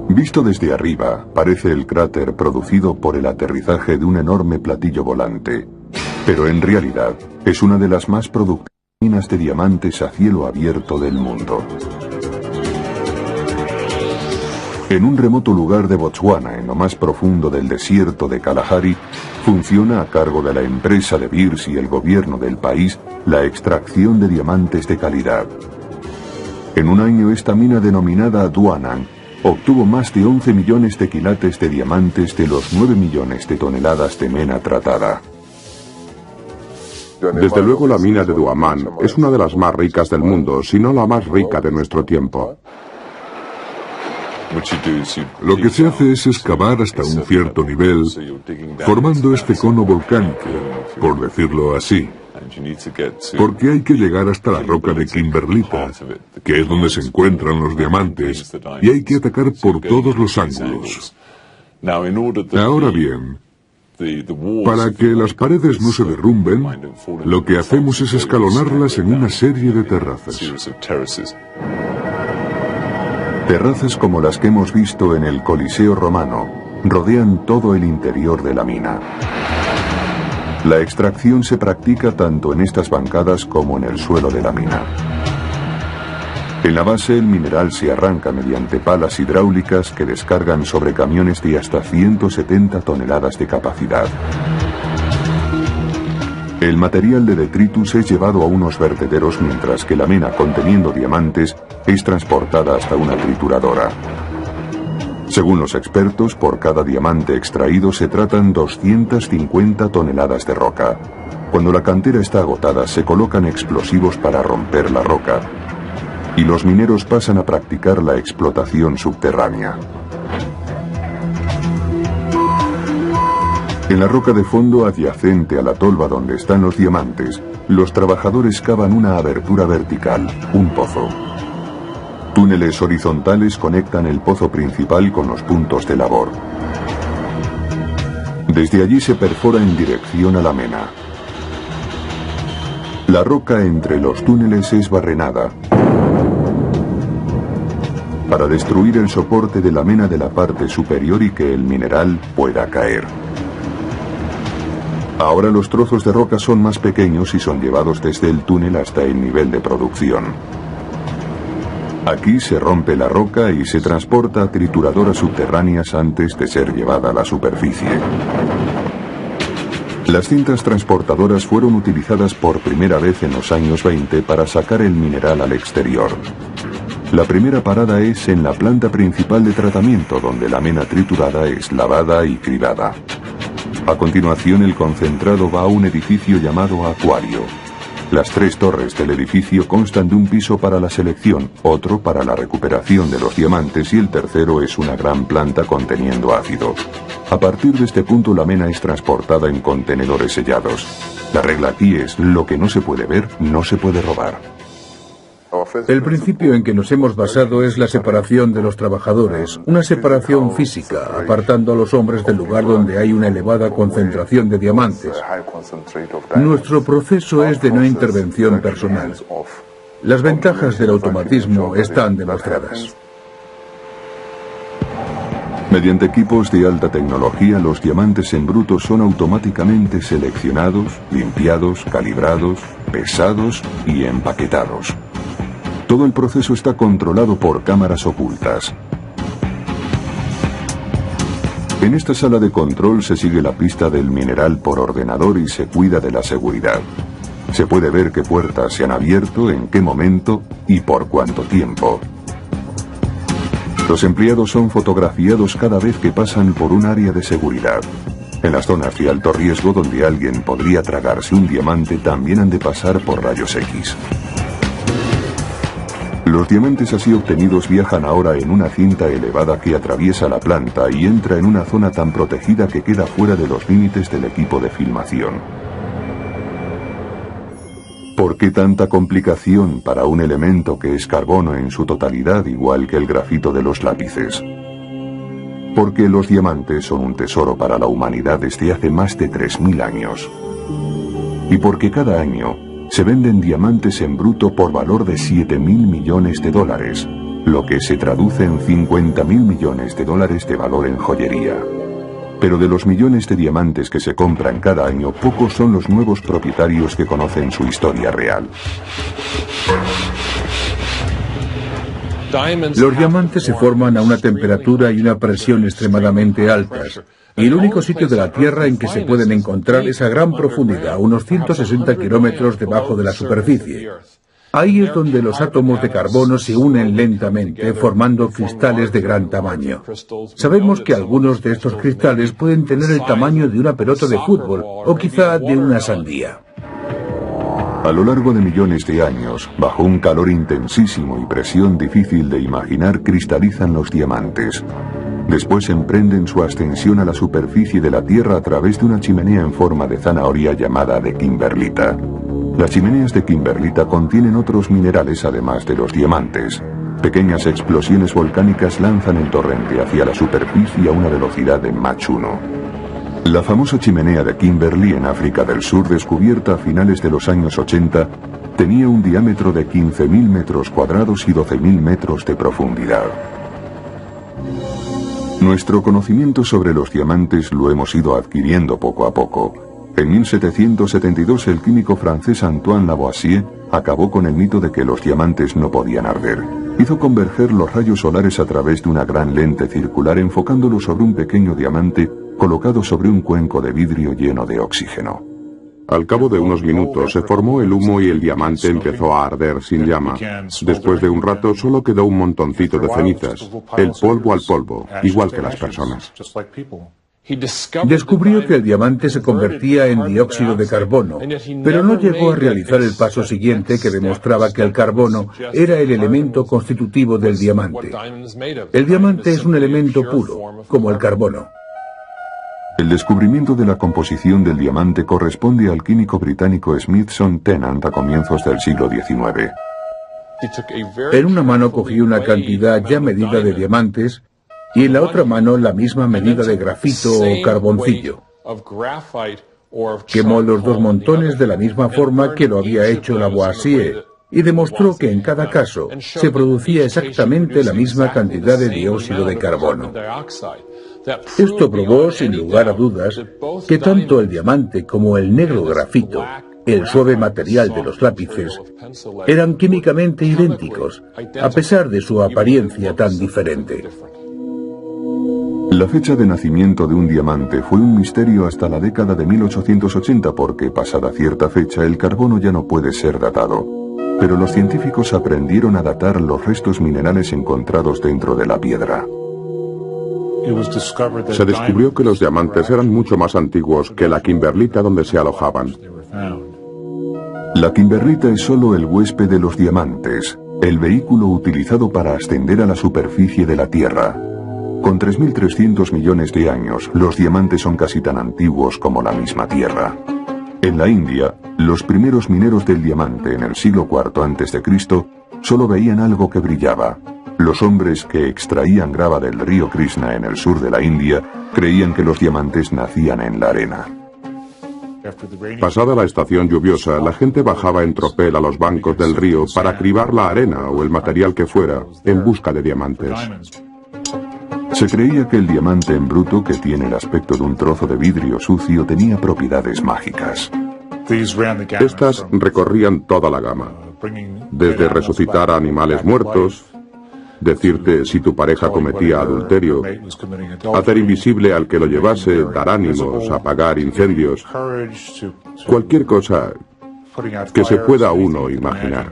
Visto desde arriba, parece el cráter producido por el aterrizaje de un enorme platillo volante, pero en realidad es una de las más productivas minas de diamantes a cielo abierto del mundo. En un remoto lugar de Botswana, en lo más profundo del desierto de Kalahari, funciona a cargo de la empresa De Beers y el gobierno del país la extracción de diamantes de calidad. En un año esta mina denominada Duanang obtuvo más de 11 millones de quilates de diamantes de los 9 millones de toneladas de mena tratada. Desde luego la mina de Duamán es una de las más ricas del mundo, si no la más rica de nuestro tiempo. Lo que se hace es excavar hasta un cierto nivel, formando este cono volcánico, por decirlo así. Porque hay que llegar hasta la roca de Kimberlita, que es donde se encuentran los diamantes, y hay que atacar por todos los ángulos. Ahora bien, para que las paredes no se derrumben, lo que hacemos es escalonarlas en una serie de terrazas. Terrazas como las que hemos visto en el Coliseo romano rodean todo el interior de la mina. La extracción se practica tanto en estas bancadas como en el suelo de la mina. En la base el mineral se arranca mediante palas hidráulicas que descargan sobre camiones de hasta 170 toneladas de capacidad. El material de detritus es llevado a unos vertederos mientras que la mena conteniendo diamantes es transportada hasta una trituradora. Según los expertos, por cada diamante extraído se tratan 250 toneladas de roca. Cuando la cantera está agotada, se colocan explosivos para romper la roca, y los mineros pasan a practicar la explotación subterránea. En la roca de fondo adyacente a la tolva donde están los diamantes, los trabajadores cavan una abertura vertical, un pozo. Túneles horizontales conectan el pozo principal con los puntos de labor. Desde allí se perfora en dirección a la mena. La roca entre los túneles es barrenada para destruir el soporte de la mena de la parte superior y que el mineral pueda caer. Ahora los trozos de roca son más pequeños y son llevados desde el túnel hasta el nivel de producción. Aquí se rompe la roca y se transporta a trituradoras subterráneas antes de ser llevada a la superficie. Las cintas transportadoras fueron utilizadas por primera vez en los años 20 para sacar el mineral al exterior. La primera parada es en la planta principal de tratamiento, donde la mena triturada es lavada y cribada. A continuación, el concentrado va a un edificio llamado acuario. Las 3 torres del edificio constan de un piso para la selección, otro para la recuperación de los diamantes y el tercero es una gran planta conteniendo ácido. A partir de este punto la mena es transportada en contenedores sellados. La regla aquí es: lo que no se puede ver, no se puede robar. El principio en que nos hemos basado es la separación de los trabajadores, una separación física, apartando a los hombres del lugar donde hay una elevada concentración de diamantes. Nuestro proceso es de no intervención personal. Las ventajas del automatismo están demostradas. Mediante equipos de alta tecnología, los diamantes en bruto son automáticamente seleccionados, limpiados, calibrados, pesados y empaquetados. Todo el proceso está controlado por cámaras ocultas. En esta sala de control se sigue la pista del mineral por ordenador y se cuida de la seguridad. Se puede ver qué puertas se han abierto, en qué momento y por cuánto tiempo. Los empleados son fotografiados cada vez que pasan por un área de seguridad. En las zonas de alto riesgo donde alguien podría tragarse un diamante también han de pasar por rayos X. Los diamantes así obtenidos viajan ahora en una cinta elevada que atraviesa la planta y entra en una zona tan protegida que queda fuera de los límites del equipo de filmación. ¿Por qué tanta complicación para un elemento que es carbono en su totalidad, igual que el grafito de los lápices? Porque los diamantes son un tesoro para la humanidad desde hace más de 3000 años. Y porque cada año se venden diamantes en bruto por valor de $7.000 millones, lo que se traduce en 50.000 millones de dólares de valor en joyería. Pero de los millones de diamantes que se compran cada año, pocos son los nuevos propietarios que conocen su historia real. Los diamantes se forman a una temperatura y una presión extremadamente altas, y el único sitio de la Tierra en que se pueden encontrar es a gran profundidad, a unos 160 kilómetros debajo de la superficie. Ahí es donde los átomos de carbono se unen lentamente, formando cristales de gran tamaño. Sabemos que algunos de estos cristales pueden tener el tamaño de una pelota de fútbol, o quizá de una sandía. A lo largo de millones de años, bajo un calor intensísimo y presión difícil de imaginar, cristalizan los diamantes. Después emprenden su ascensión a la superficie de la Tierra a través de una chimenea en forma de zanahoria llamada de kimberlita. Las chimeneas de kimberlita contienen otros minerales además de los diamantes. Pequeñas explosiones volcánicas lanzan el torrente hacia la superficie a una velocidad de Mach 1. La famosa chimenea de Kimberley en África del Sur, descubierta a finales de los años 80, tenía un diámetro de 15.000 metros cuadrados y 12.000 metros de profundidad. Nuestro conocimiento sobre los diamantes lo hemos ido adquiriendo poco a poco. En 1772 el químico francés Antoine Lavoisier acabó con el mito de que los diamantes no podían arder. Hizo converger los rayos solares a través de una gran lente circular enfocándolo sobre un pequeño diamante colocado sobre un cuenco de vidrio lleno de oxígeno. Al cabo de unos minutos se formó el humo y el diamante empezó a arder sin llama. Después de un rato solo quedó un montoncito de cenizas, el polvo al polvo, igual que las personas. Descubrió que el diamante se convertía en dióxido de carbono, pero no llegó a realizar el paso siguiente que demostraba que el carbono era el elemento constitutivo del diamante. El diamante es un elemento puro, como el carbono. El descubrimiento de la composición del diamante corresponde al químico británico Smithson Tennant a comienzos del siglo XIX. En una mano cogió una cantidad ya medida de diamantes y en la otra mano la misma medida de grafito o carboncillo. Quemó los dos montones de la misma forma que lo había hecho Lavoisier y demostró que en cada caso se producía exactamente la misma cantidad de dióxido de carbono. Esto probó, sin lugar a dudas, que tanto el diamante como el negro grafito, el suave material de los lápices, eran químicamente idénticos, a pesar de su apariencia tan diferente. La fecha de nacimiento de un diamante fue un misterio hasta la década de 1880 porque, pasada cierta fecha, el carbono ya no puede ser datado. Pero los científicos aprendieron a datar los restos minerales encontrados dentro de la piedra. Se descubrió que los diamantes eran mucho más antiguos que la kimberlita donde se alojaban. La kimberlita es solo el huésped de los diamantes, el vehículo utilizado para ascender a la superficie de la Tierra. Con 3.300 millones de años, los diamantes son casi tan antiguos como la misma Tierra. En la India, los primeros mineros del diamante en el siglo IV a.C. solo veían algo que brillaba. Los hombres que extraían grava del río Krishna en el sur de la India creían que los diamantes nacían en la arena. Pasada la estación lluviosa, la gente bajaba en tropel a los bancos del río para cribar la arena o el material que fuera en busca de diamantes. Se creía que el diamante en bruto, que tiene el aspecto de un trozo de vidrio sucio, tenía propiedades mágicas. Estas recorrían toda la gama, desde resucitar a animales muertos, decirte si tu pareja cometía adulterio, hacer invisible al que lo llevase, dar ánimos, apagar incendios, cualquier cosa que se pueda uno imaginar.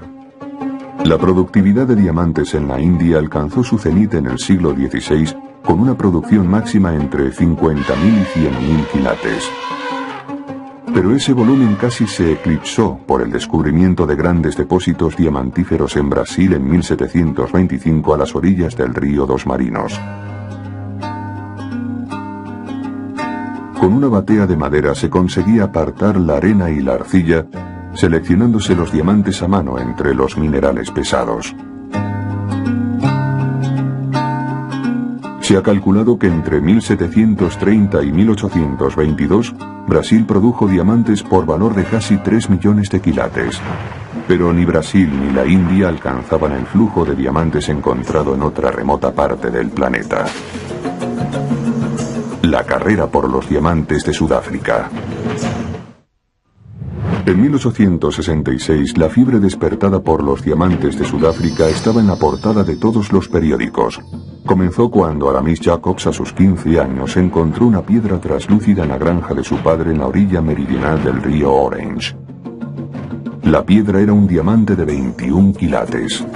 La productividad de diamantes en la India alcanzó su cenit en el siglo XVI con una producción máxima entre 50.000 y 100.000 quilates. Pero ese volumen casi se eclipsó por el descubrimiento de grandes depósitos diamantíferos en Brasil en 1725 a las orillas del río Dos Marinos. Con una batea de madera se conseguía apartar la arena y la arcilla, seleccionándose los diamantes a mano entre los minerales pesados. Se ha calculado que entre 1730 y 1822, Brasil produjo diamantes por valor de casi 3 millones de quilates. Pero ni Brasil ni la India alcanzaban el flujo de diamantes encontrado en otra remota parte del planeta. La carrera por los diamantes de Sudáfrica. En 1866, la fiebre despertada por los diamantes de Sudáfrica estaba en la portada de todos los periódicos. Comenzó cuando Aramis Jacobs, a sus 15 años, encontró una piedra traslúcida en la granja de su padre en la orilla meridional del río Orange. La piedra era un diamante de 21 quilates.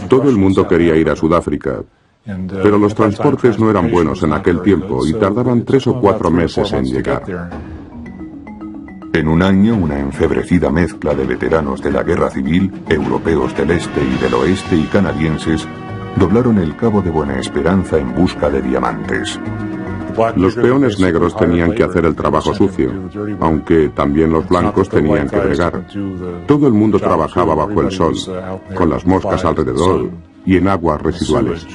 Todo el mundo quería ir a Sudáfrica, pero los transportes no eran buenos en aquel tiempo y tardaban 3 o 4 meses en llegar. En un año, una enfebrecida mezcla de veteranos de la guerra civil, europeos del este y del oeste y canadienses, doblaron el Cabo de Buena Esperanza en busca de diamantes. Los peones negros tenían que hacer el trabajo sucio, aunque también los blancos tenían que bregar. Todo el mundo trabajaba bajo el sol, con las moscas alrededor y en aguas residuales.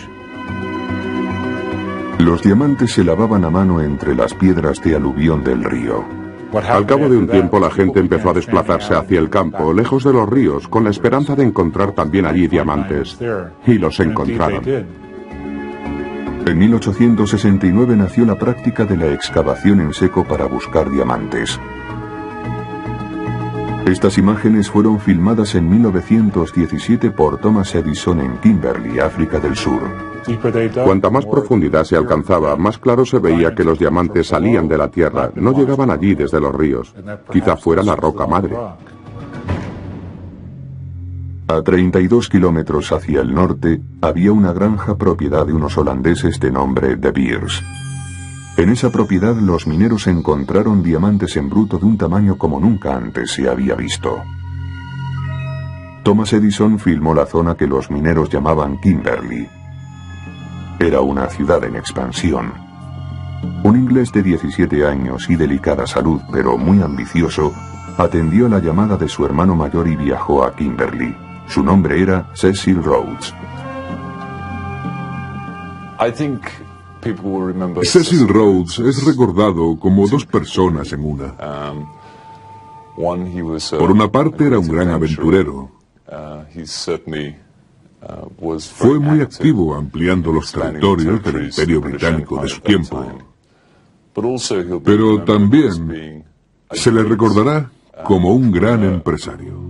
Los diamantes se lavaban a mano entre las piedras de aluvión del río. Al cabo de un tiempo la gente empezó a desplazarse hacia el campo, lejos de los ríos, con la esperanza de encontrar también allí diamantes. Y los encontraron. En 1869 nació la práctica de la excavación en seco para buscar diamantes. Estas imágenes fueron filmadas en 1917 por Thomas Edison en Kimberley, África del Sur. Cuanta más profundidad se alcanzaba, más claro se veía que los diamantes salían de la tierra, no llegaban allí desde los ríos. Quizá fuera la roca madre. A 32 kilómetros hacia el norte, había una granja propiedad de unos holandeses de nombre De Beers. En esa propiedad los mineros encontraron diamantes en bruto de un tamaño como nunca antes se había visto. Thomas Edison filmó la zona que los mineros llamaban Kimberley. Era una ciudad en expansión. Un inglés de 17 años y delicada salud, pero muy ambicioso, atendió la llamada de su hermano mayor y viajó a Kimberley. Su nombre era Cecil Rhodes. Cecil Rhodes es recordado como dos personas en una. Por una parte era un gran aventurero. Fue muy activo ampliando los territorios del Imperio Británico de su tiempo. Pero también se le recordará como un gran empresario.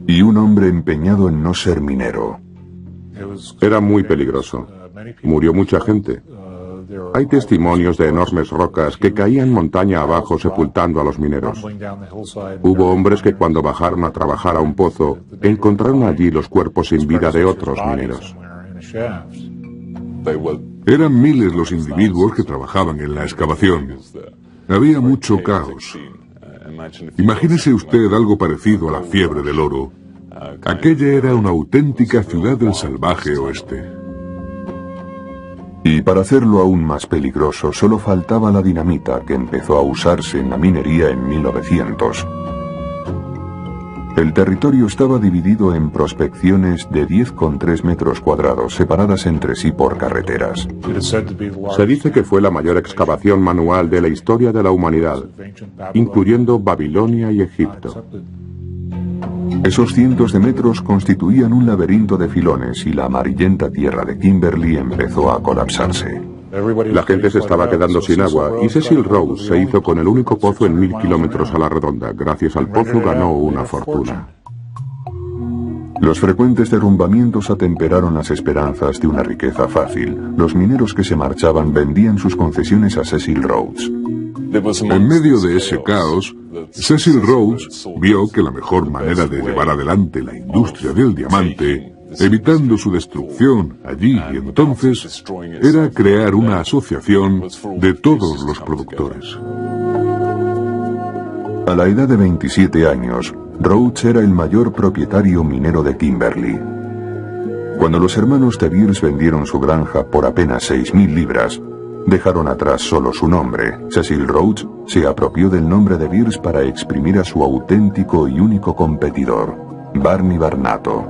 Y un hombre empeñado en no ser minero. Era muy peligroso. Murió mucha gente. Hay testimonios de enormes rocas que caían montaña abajo sepultando a los mineros. Hubo hombres que cuando bajaron a trabajar a un pozo, encontraron allí los cuerpos sin vida de otros mineros. Eran miles los individuos que trabajaban en la excavación. Había mucho caos. Imagínese usted algo parecido a la fiebre del oro. Aquella era una auténtica ciudad del salvaje oeste. Y para hacerlo aún más peligroso, solo faltaba la dinamita que empezó a usarse en la minería en 1900. El territorio estaba dividido en prospecciones de 10,3 metros cuadrados, separadas entre sí por carreteras. Se dice que fue la mayor excavación manual de la historia de la humanidad, incluyendo Babilonia y Egipto. Esos cientos de metros constituían un laberinto de filones y la amarillenta tierra de Kimberley empezó a colapsarse. La gente se estaba quedando sin agua y Cecil Rhodes se hizo con el único pozo en 1000 kilómetros a la redonda. Gracias al pozo ganó una fortuna. Los frecuentes derrumbamientos atemperaron las esperanzas de una riqueza fácil. Los mineros que se marchaban vendían sus concesiones a Cecil Rhodes. En medio de ese caos, Cecil Rhodes vio que la mejor manera de llevar adelante la industria del diamante, evitando su destrucción allí y entonces, era crear una asociación de todos los productores. A la edad de 27 años, Rhodes era el mayor propietario minero de Kimberley. Cuando los hermanos De Beers vendieron su granja por apenas 6.000 libras, dejaron atrás solo su nombre. Cecil Rhodes se apropió del nombre De Beers para exprimir a su auténtico y único competidor, Barney Barnato.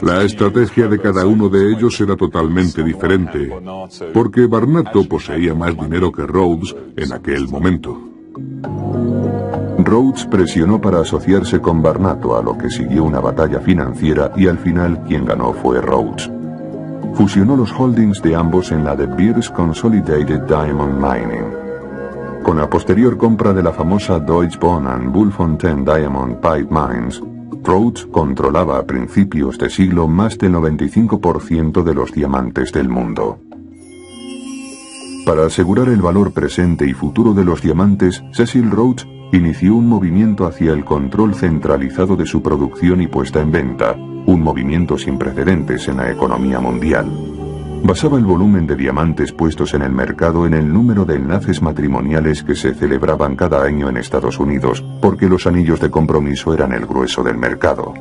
La estrategia de cada uno de ellos era totalmente diferente, porque Barnato poseía más dinero que Rhodes en aquel momento. Rhodes presionó para asociarse con Barnato, a lo que siguió una batalla financiera y al final quien ganó fue Rhodes. Fusionó los holdings de ambos en la De Beers Consolidated Diamond Mining. Con la posterior compra de la famosa Deutsche Bahn and Bulfontein Diamond Pipe Mines, Rhodes controlaba a principios de siglo más del 95% de los diamantes del mundo. Para asegurar el valor presente y futuro de los diamantes, Cecil Rhodes inició un movimiento hacia el control centralizado de su producción y puesta en venta, un movimiento sin precedentes en la economía mundial. Basaba el volumen de diamantes puestos en el mercado en el número de enlaces matrimoniales que se celebraban cada año en Estados Unidos, porque los anillos de compromiso eran el grueso del mercado.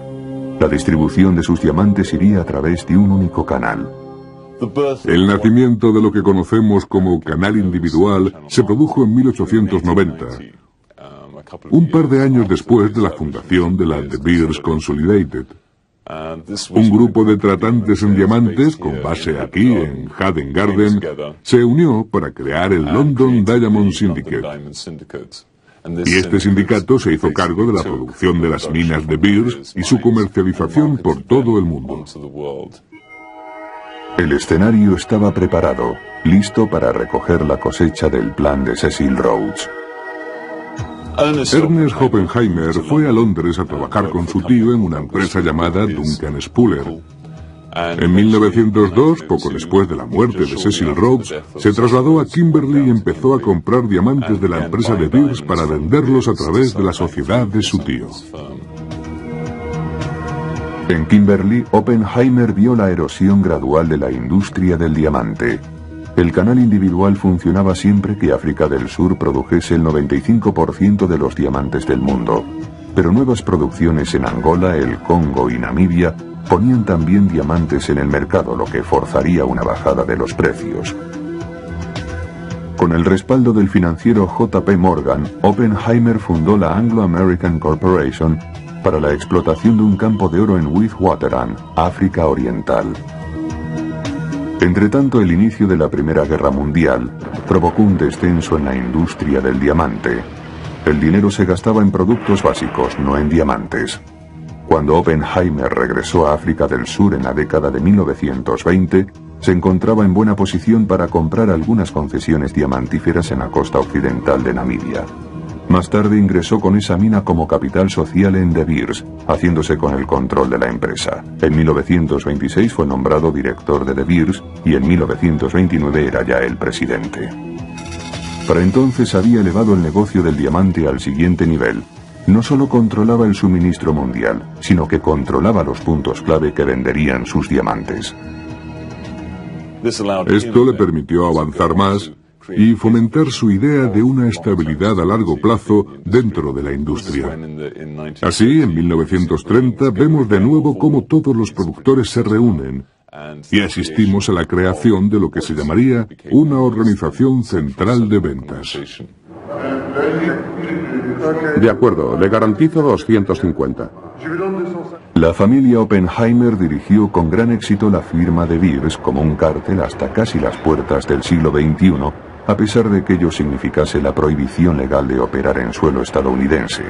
La distribución de sus diamantes iría a través de un único canal. El nacimiento de lo que conocemos como canal individual se produjo en 1890, un par de años después de la fundación de la De Beers Consolidated. Un grupo de tratantes en diamantes, con base aquí en Haddon Garden, se unió para crear el London Diamond Syndicate. Y este sindicato se hizo cargo de la producción de las minas De Beers y su comercialización por todo el mundo. El escenario estaba preparado, listo para recoger la cosecha del plan de Cecil Rhodes. Ernest Oppenheimer fue a Londres a trabajar con su tío en una empresa llamada Duncan Spuller. En 1902, poco después de la muerte de Cecil Rhodes, se trasladó a Kimberley y empezó a comprar diamantes de la empresa De Beers para venderlos a través de la sociedad de su tío. En Kimberley, Oppenheimer vio la erosión gradual de la industria del diamante. El canal individual funcionaba siempre que África del Sur produjese el 95% de los diamantes del mundo, pero nuevas producciones en Angola, el Congo y Namibia ponían también diamantes en el mercado, lo que forzaría una bajada de los precios. Con el respaldo del financiero J.P. Morgan, Oppenheimer fundó la Anglo American Corporation para la explotación de un campo de oro en Witwatersrand, África Oriental. Entretanto, el inicio de la Primera Guerra Mundial provocó un descenso en la industria del diamante. El dinero se gastaba en productos básicos, no en diamantes. Cuando Oppenheimer regresó a África del Sur en la década de 1920, se encontraba en buena posición para comprar algunas concesiones diamantíferas en la costa occidental de Namibia. Más tarde ingresó con esa mina como capital social en De Beers, haciéndose con el control de la empresa. En 1926 fue nombrado director de De Beers y en 1929 era ya el presidente. Para entonces había elevado el negocio del diamante al siguiente nivel. No solo controlaba el suministro mundial, sino que controlaba los puntos clave que venderían sus diamantes. Esto le permitió avanzar más y fomentar su idea de una estabilidad a largo plazo dentro de la industria. Así, en 1930 vemos de nuevo cómo todos los productores se reúnen y asistimos a la creación de lo que se llamaría una organización central de ventas. De acuerdo, le garantizo 250. La familia Oppenheimer dirigió con gran éxito la firma De Beers como un cártel hasta casi las puertas del siglo XXI, a pesar de que ello significase la prohibición legal de operar en suelo estadounidense.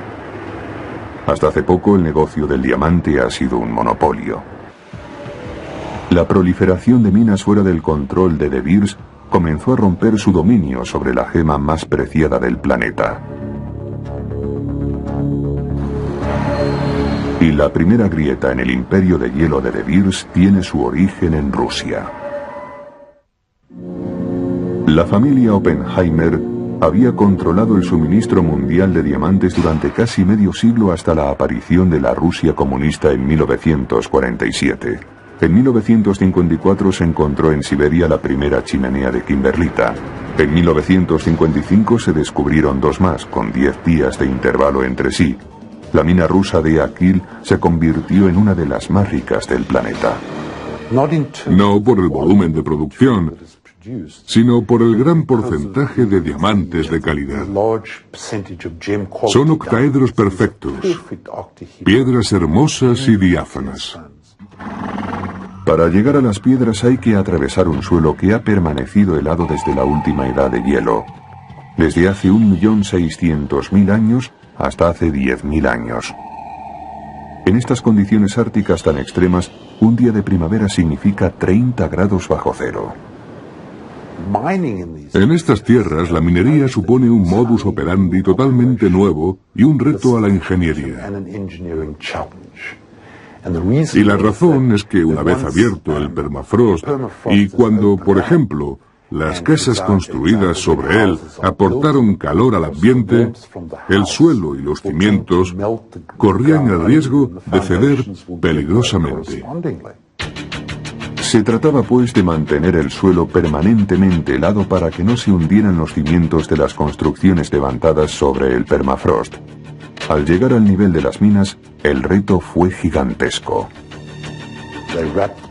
Hasta hace poco el negocio del diamante ha sido un monopolio. La proliferación de minas fuera del control de De Beers comenzó a romper su dominio sobre la gema más preciada del planeta. Y la primera grieta en el imperio de hielo de De Beers tiene su origen en Rusia. La familia Oppenheimer había controlado el suministro mundial de diamantes durante casi medio siglo hasta la aparición de la Rusia comunista en 1947. En 1954 se encontró en Siberia la primera chimenea de kimberlita. En 1955 se descubrieron dos más, con 10 días de intervalo entre sí. La mina rusa de Akil se convirtió en una de las más ricas del planeta. No por el volumen de producción, sino por el gran porcentaje de diamantes de calidad. Son octaedros perfectos, piedras hermosas y diáfanas. Para llegar a las piedras hay que atravesar un suelo que ha permanecido helado desde la última edad de hielo. desde hace 1.600.000 años hasta hace 10.000 años. En estas condiciones árticas tan extremas, un día de primavera significa 30 grados bajo cero. En estas tierras, la minería supone un modus operandi totalmente nuevo y un reto a la ingeniería. Y la razón es que una vez abierto el permafrost y cuando, por ejemplo, las casas construidas sobre él aportaron calor al ambiente, el suelo y los cimientos corrían el riesgo de ceder peligrosamente. Se trataba pues de mantener el suelo permanentemente helado para que no se hundieran los cimientos de las construcciones levantadas sobre el permafrost. Al llegar al nivel de las minas, el reto fue gigantesco.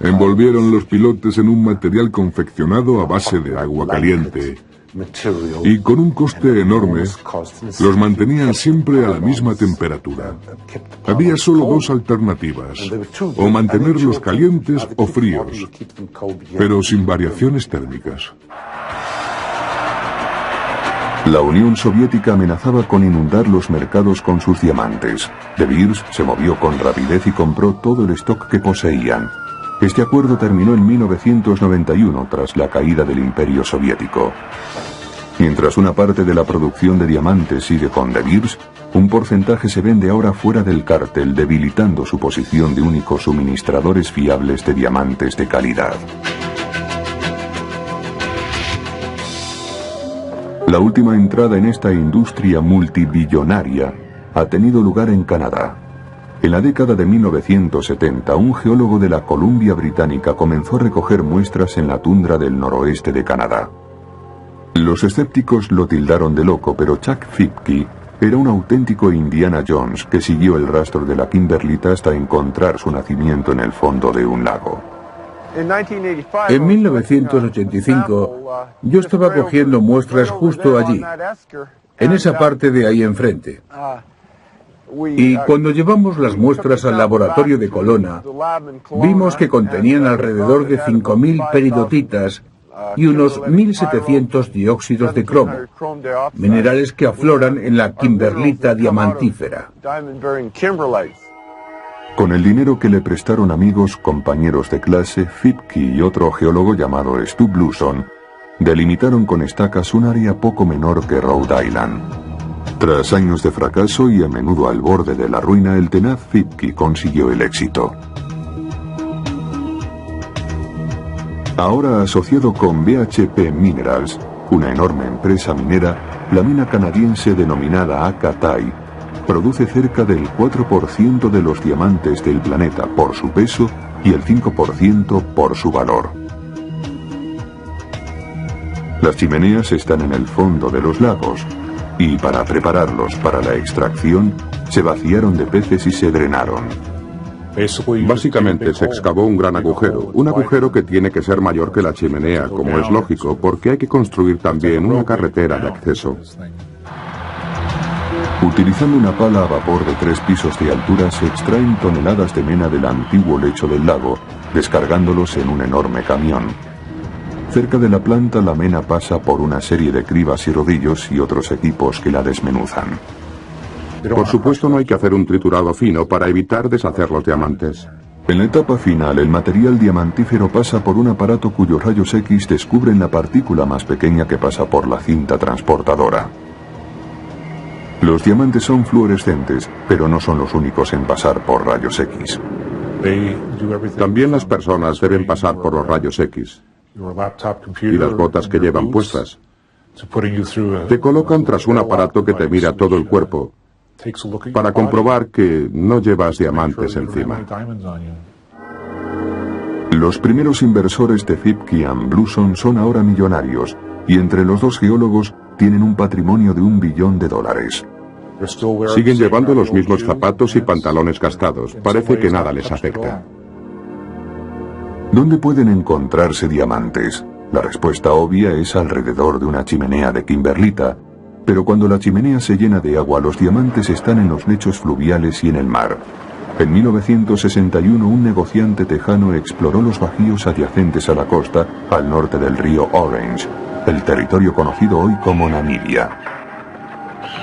Envolvieron los pilotes en un material confeccionado a base de agua caliente y con un coste enorme los mantenían siempre a la misma temperatura. Había solo dos alternativas, o mantenerlos calientes o fríos, pero sin variaciones térmicas. La Unión Soviética amenazaba con inundar los mercados con sus diamantes. De Beers se movió con rapidez y compró todo el stock que poseían. Este acuerdo terminó en 1991 tras la caída del Imperio Soviético. Mientras una parte de la producción de diamantes sigue con De Beers, un porcentaje se vende ahora fuera del cártel, debilitando su posición de únicos suministradores fiables de diamantes de calidad. La última entrada en esta industria multibillonaria ha tenido lugar en Canadá. En la década de 1970, un geólogo de la Columbia Británica comenzó a recoger muestras en la tundra del noroeste de Canadá. Los escépticos lo tildaron de loco, pero Chuck Fipke era un auténtico Indiana Jones que siguió el rastro de la kimberlita hasta encontrar su nacimiento en el fondo de un lago. En 1985, yo estaba cogiendo muestras justo allí, en esa parte de ahí enfrente. Y cuando llevamos las muestras al laboratorio de Kelowna, vimos que contenían alrededor de 5.000 peridotitas y unos 1.700 dióxidos de cromo, minerales que afloran en la kimberlita diamantífera. Con el dinero que le prestaron amigos, compañeros de clase, Fipke y otro geólogo llamado Stu Bluson delimitaron con estacas un área poco menor que Rhode Island. Tras años de fracaso y a menudo al borde de la ruina, el tenaz Fipke consiguió el éxito. Ahora asociado con BHP Minerals, una enorme empresa minera, la mina canadiense denominada Acatai produce cerca del 4% de los diamantes del planeta por su peso y el 5% por su valor. Las chimeneas están en el fondo de los lagos y para prepararlos para la extracción se vaciaron de peces y se drenaron. Básicamente se excavó un gran agujero, un agujero que tiene que ser mayor que la chimenea, como es lógico, porque hay que construir también una carretera de acceso. Utilizando una pala a vapor de 3 pisos de altura se extraen toneladas de mena del antiguo lecho del lago, descargándolos en un enorme camión. Cerca de la planta la mena pasa por una serie de cribas y rodillos y otros equipos que la desmenuzan. Por supuesto no hay que hacer un triturado fino para evitar deshacer los diamantes. En la etapa final, el material diamantífero pasa por un aparato cuyos rayos X descubren la partícula más pequeña que pasa por la cinta transportadora. Los diamantes son fluorescentes, pero no son los únicos en pasar por rayos X. También las personas deben pasar por los rayos X. Y las botas que llevan puestas. Te colocan tras un aparato que te mira todo el cuerpo, para comprobar que no llevas diamantes encima. Los primeros inversores de Fipke y Bluson son ahora millonarios, y entre los dos geólogos tienen un patrimonio de $1 billón. Siguen llevando los mismos zapatos y pantalones gastados. Parece que nada les afecta. ¿Dónde pueden encontrarse diamantes? La respuesta obvia es alrededor de una chimenea de kimberlita, pero cuando la chimenea se llena de agua, los diamantes están en los lechos fluviales y en el mar. En 1961, un negociante tejano exploró los bajíos adyacentes a la costa, al norte del río Orange. el territorio conocido hoy como Namibia.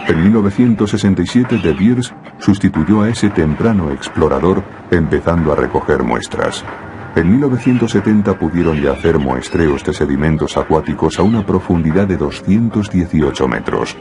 En 1967 De Beers sustituyó a ese temprano explorador empezando a recoger muestras. En 1970 pudieron ya hacer muestreos de sedimentos acuáticos a una profundidad de 218 metros.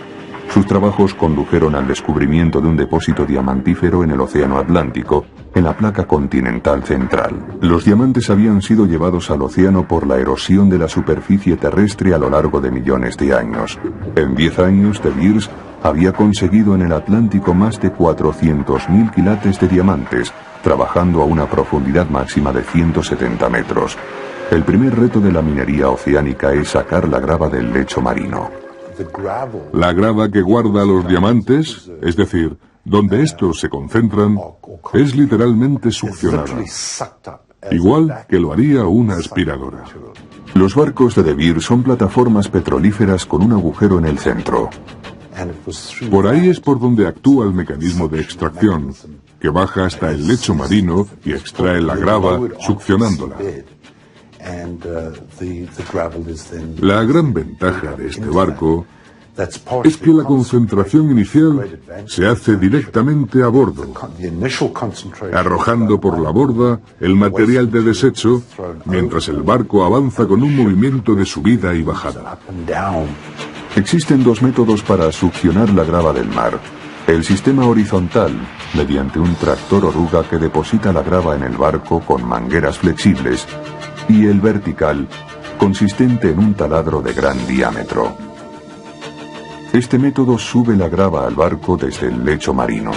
Sus trabajos condujeron al descubrimiento de un depósito diamantífero en el Océano Atlántico, en la placa continental central. Los diamantes habían sido llevados al océano por la erosión de la superficie terrestre a lo largo de millones de años. En 10 años, De Beers había conseguido en el Atlántico más de 400.000 quilates de diamantes, trabajando a una profundidad máxima de 170 metros. El primer reto de la minería oceánica es sacar la grava del lecho marino. La grava que guarda los diamantes, es decir, donde estos se concentran, es literalmente succionada, igual que lo haría una aspiradora. Los barcos de De Beers son plataformas petrolíferas con un agujero en el centro. Por ahí es por donde actúa el mecanismo de extracción, que baja hasta el lecho marino y extrae la grava, succionándola. La gran ventaja de este barco es que la concentración inicial se hace directamente a bordo, arrojando por la borda el material de desecho, mientras el barco avanza con un movimiento de subida y bajada. Existen dos métodos para succionar la grava del mar. El sistema horizontal, mediante un tractor oruga que deposita la grava en el barco con mangueras flexibles, y el vertical, consistente en un taladro de gran diámetro. Este método sube la grava al barco desde el lecho marino.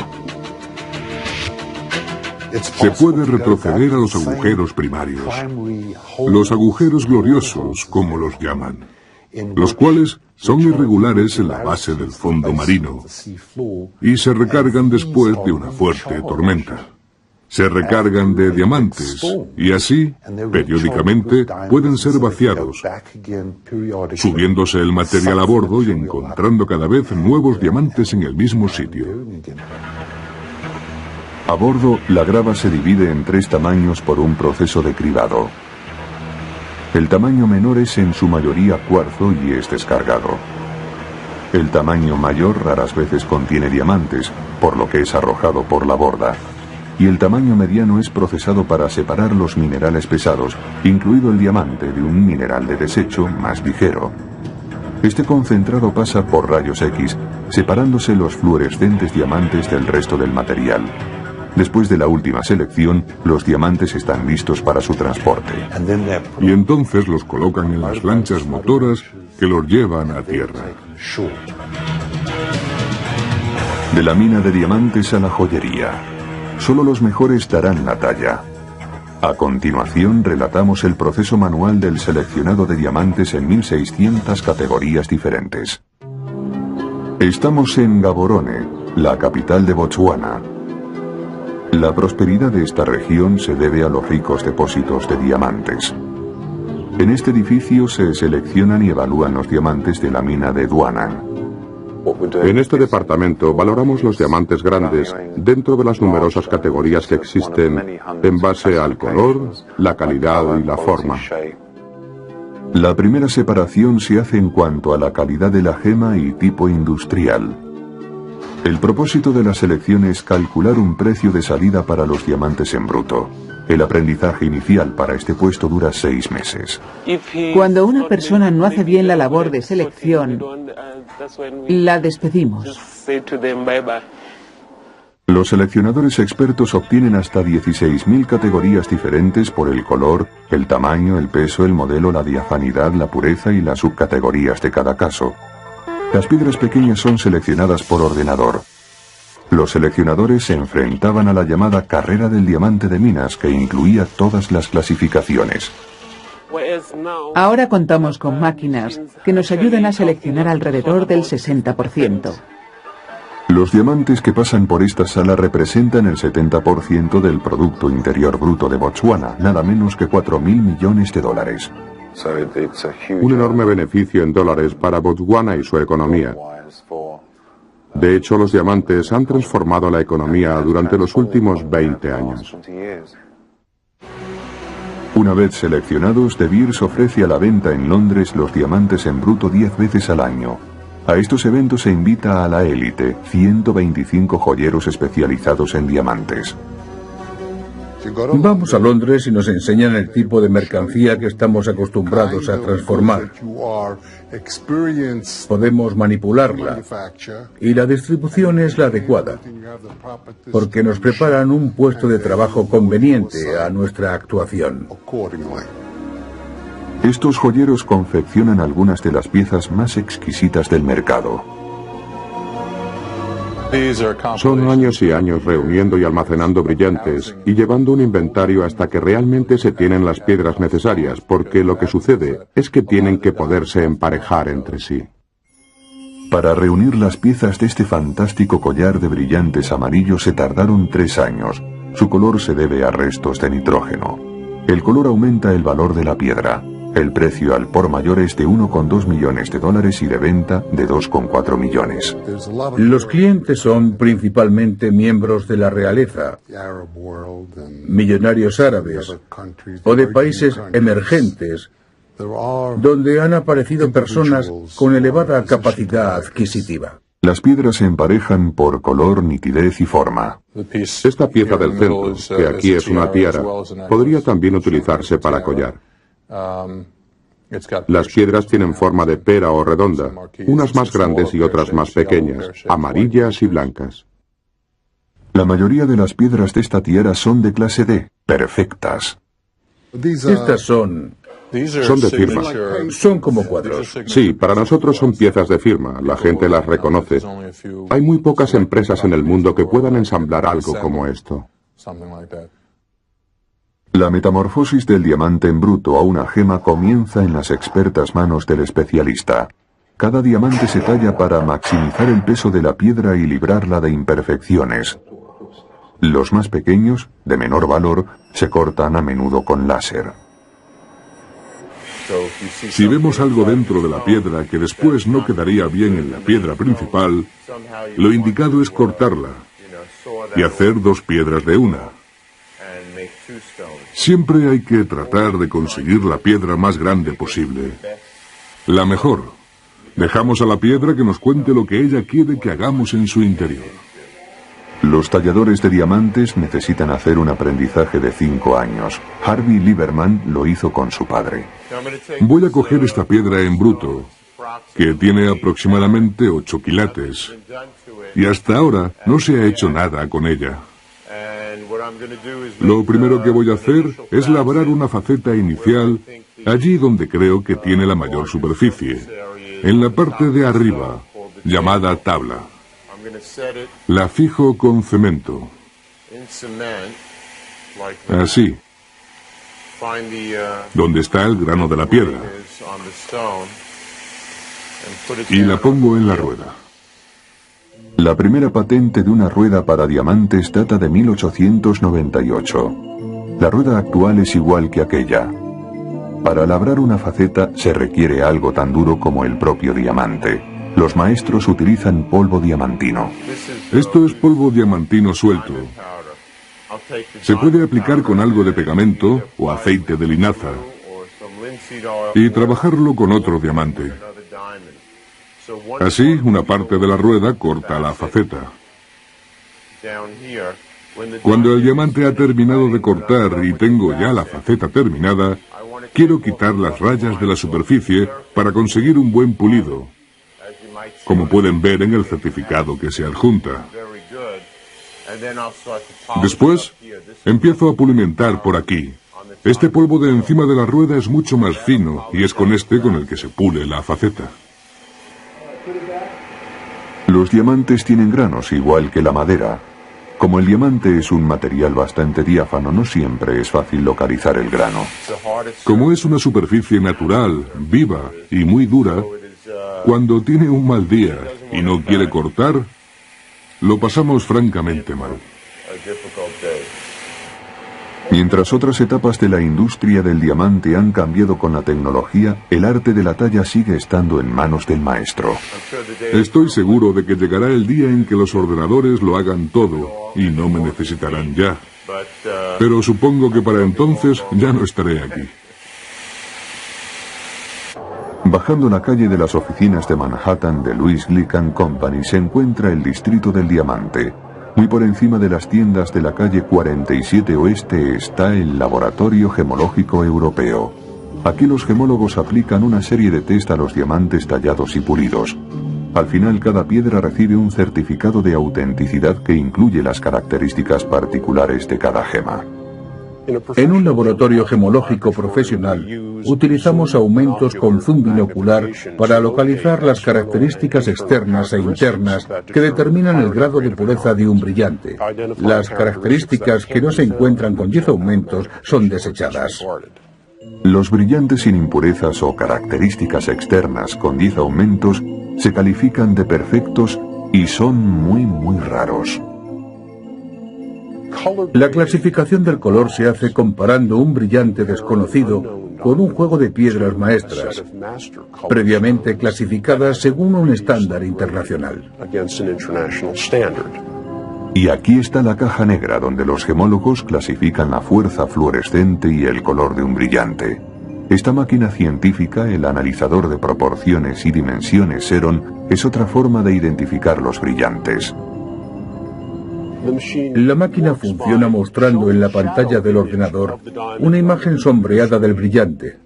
Se puede retroceder a los agujeros primarios, los agujeros gloriosos, como los llaman, los cuales son irregulares en la base del fondo marino y se recargan después de una fuerte tormenta. Se recargan de diamantes y así, periódicamente, pueden ser vaciados, subiéndose el material a bordo y encontrando cada vez nuevos diamantes en el mismo sitio. A bordo, la grava se divide en 3 tamaños por un proceso de cribado. El tamaño menor es en su mayoría cuarzo y es descargado. El tamaño mayor raras veces contiene diamantes, por lo que es arrojado por la borda. Y el tamaño mediano es procesado para separar los minerales pesados, incluido el diamante, de un mineral de desecho más ligero. Este concentrado pasa por rayos X, separándose los fluorescentes diamantes del resto del material. Después de la última selección, los diamantes están listos para su transporte. Y entonces los colocan en las lanchas motoras que los llevan a tierra. De la mina de diamantes a la joyería. Solo los mejores darán la talla. A continuación, relatamos el proceso manual del seleccionado de diamantes en 1600 categorías diferentes. Estamos en Gaborone, la capital de Botswana. La prosperidad de esta región se debe a los ricos depósitos de diamantes. En este edificio se seleccionan y evalúan los diamantes de la mina de Duanan. En este departamento valoramos los diamantes grandes dentro de las numerosas categorías que existen en base al color, la calidad y la forma. La primera separación se hace en cuanto a la calidad de la gema y tipo industrial. El propósito de la selección es calcular un precio de salida para los diamantes en bruto. El aprendizaje inicial para este puesto dura 6 meses. Cuando una persona no hace bien la labor de selección, la despedimos. Los seleccionadores expertos obtienen hasta 16.000 categorías diferentes por el color, el tamaño, el peso, el modelo, la diafanidad, la pureza y las subcategorías de cada caso. Las piedras pequeñas son seleccionadas por ordenador. Los seleccionadores se enfrentaban a la llamada carrera del diamante de minas, que incluía todas las clasificaciones. Ahora contamos con máquinas que nos ayudan a seleccionar alrededor del 60%. Los diamantes que pasan por esta sala representan el 70% del Producto Interior Bruto de Botswana, nada menos que 4.000 millones de dólares. Un enorme beneficio en dólares para Botswana y su economía. De hecho, los diamantes han transformado la economía durante los últimos 20 años. Una vez seleccionados, De Beers ofrece a la venta en Londres los diamantes en bruto 10 veces al año. A estos eventos se invita a la élite, 125 joyeros especializados en diamantes. Vamos a Londres y nos enseñan el tipo de mercancía que estamos acostumbrados a transformar. Podemos manipularla y la distribución es la adecuada, porque nos preparan un puesto de trabajo conveniente a nuestra actuación. Estos joyeros confeccionan algunas de las piezas más exquisitas del mercado. Son años y años reuniendo y almacenando brillantes y llevando un inventario hasta que realmente se tienen las piedras necesarias, porque lo que sucede es que tienen que poderse emparejar entre sí. Para reunir las piezas de este fantástico collar de brillantes amarillos se tardaron 3 años. Su color se debe a restos de nitrógeno. El color aumenta el valor de la piedra. El precio al por mayor es de $1,2 millones y de venta de 2,4 millones. Los clientes son principalmente miembros de la realeza, millonarios árabes o de países emergentes, donde han aparecido personas con elevada capacidad adquisitiva. Las piedras se emparejan por color, nitidez y forma. Esta pieza del centro, que aquí es una tiara, podría también utilizarse para collar. Las piedras tienen forma de pera o redonda, unas más grandes y otras más pequeñas, amarillas y blancas. La mayoría de las piedras de esta tiara son de clase D, perfectas. Estas son de firma. Son como cuadros. Sí, para nosotros son piezas de firma, la gente las reconoce. Hay muy pocas empresas en el mundo que puedan ensamblar algo como esto. La metamorfosis del diamante en bruto a una gema comienza en las expertas manos del especialista. Cada diamante se talla para maximizar el peso de la piedra y librarla de imperfecciones. Los más pequeños, de menor valor, se cortan a menudo con láser. Si vemos algo dentro de la piedra que después no quedaría bien en la piedra principal, lo indicado es cortarla y hacer 2 piedras de una. Siempre hay que tratar de conseguir la piedra más grande posible. La mejor. Dejamos a la piedra que nos cuente lo que ella quiere que hagamos en su interior. Los talladores de diamantes necesitan hacer un aprendizaje de 5 años. Harvey Lieberman lo hizo con su padre. Voy a coger esta piedra en bruto, que tiene aproximadamente 8 quilates, y hasta ahora no se ha hecho nada con ella. Lo primero que voy a hacer es labrar una faceta inicial allí donde creo que tiene la mayor superficie, en la parte de arriba, llamada tabla. La fijo con cemento. Así. Donde está el grano de la piedra. Y la pongo en la rueda. La primera patente de una rueda para diamantes data de 1898. La rueda actual es igual que aquella. Para labrar una faceta se requiere algo tan duro como el propio diamante. Los maestros utilizan polvo diamantino. Esto es polvo diamantino suelto. Se puede aplicar con algo de pegamento o aceite de linaza y trabajarlo con otro diamante. Así, una parte de la rueda corta la faceta. Cuando el diamante ha terminado de cortar y tengo ya la faceta terminada, quiero quitar las rayas de la superficie para conseguir un buen pulido, como pueden ver en el certificado que se adjunta. Después, empiezo a pulimentar por aquí. Este polvo de encima de la rueda es mucho más fino y es con este con el que se pule la faceta. Los diamantes tienen granos igual que la madera. Como el diamante es un material bastante diáfano, no siempre es fácil localizar el grano. Como es una superficie natural, viva y muy dura, cuando tiene un mal día y no quiere cortar, lo pasamos francamente mal. Mientras otras etapas de la industria del diamante han cambiado con la tecnología, el arte de la talla sigue estando en manos del maestro. Estoy seguro de que llegará el día en que los ordenadores lo hagan todo y no me necesitarán ya. Pero supongo que para entonces ya no estaré aquí. Bajando la calle de las oficinas de Manhattan de Louis Glick & Company se encuentra el Distrito del Diamante. Muy por encima de las tiendas de la calle 47 Oeste está el Laboratorio Gemológico Europeo. Aquí los gemólogos aplican una serie de test a los diamantes tallados y pulidos. Al final, cada piedra recibe un certificado de autenticidad que incluye las características particulares de cada gema. En un laboratorio gemológico profesional, utilizamos aumentos con zoom binocular para localizar las características externas e internas que determinan el grado de pureza de un brillante. Las características que no se encuentran con 10 aumentos son desechadas. Los brillantes sin impurezas o características externas con 10 aumentos se califican de perfectos y son muy raros. La clasificación del color se hace comparando un brillante desconocido con un juego de piedras maestras, previamente clasificadas según un estándar internacional. Y aquí está la caja negra donde los gemólogos clasifican la fuerza fluorescente y el color de un brillante. Esta máquina científica, el analizador de proporciones y dimensiones Xeron, es otra forma de identificar los brillantes. La máquina funciona mostrando en la pantalla del ordenador una imagen sombreada del brillante,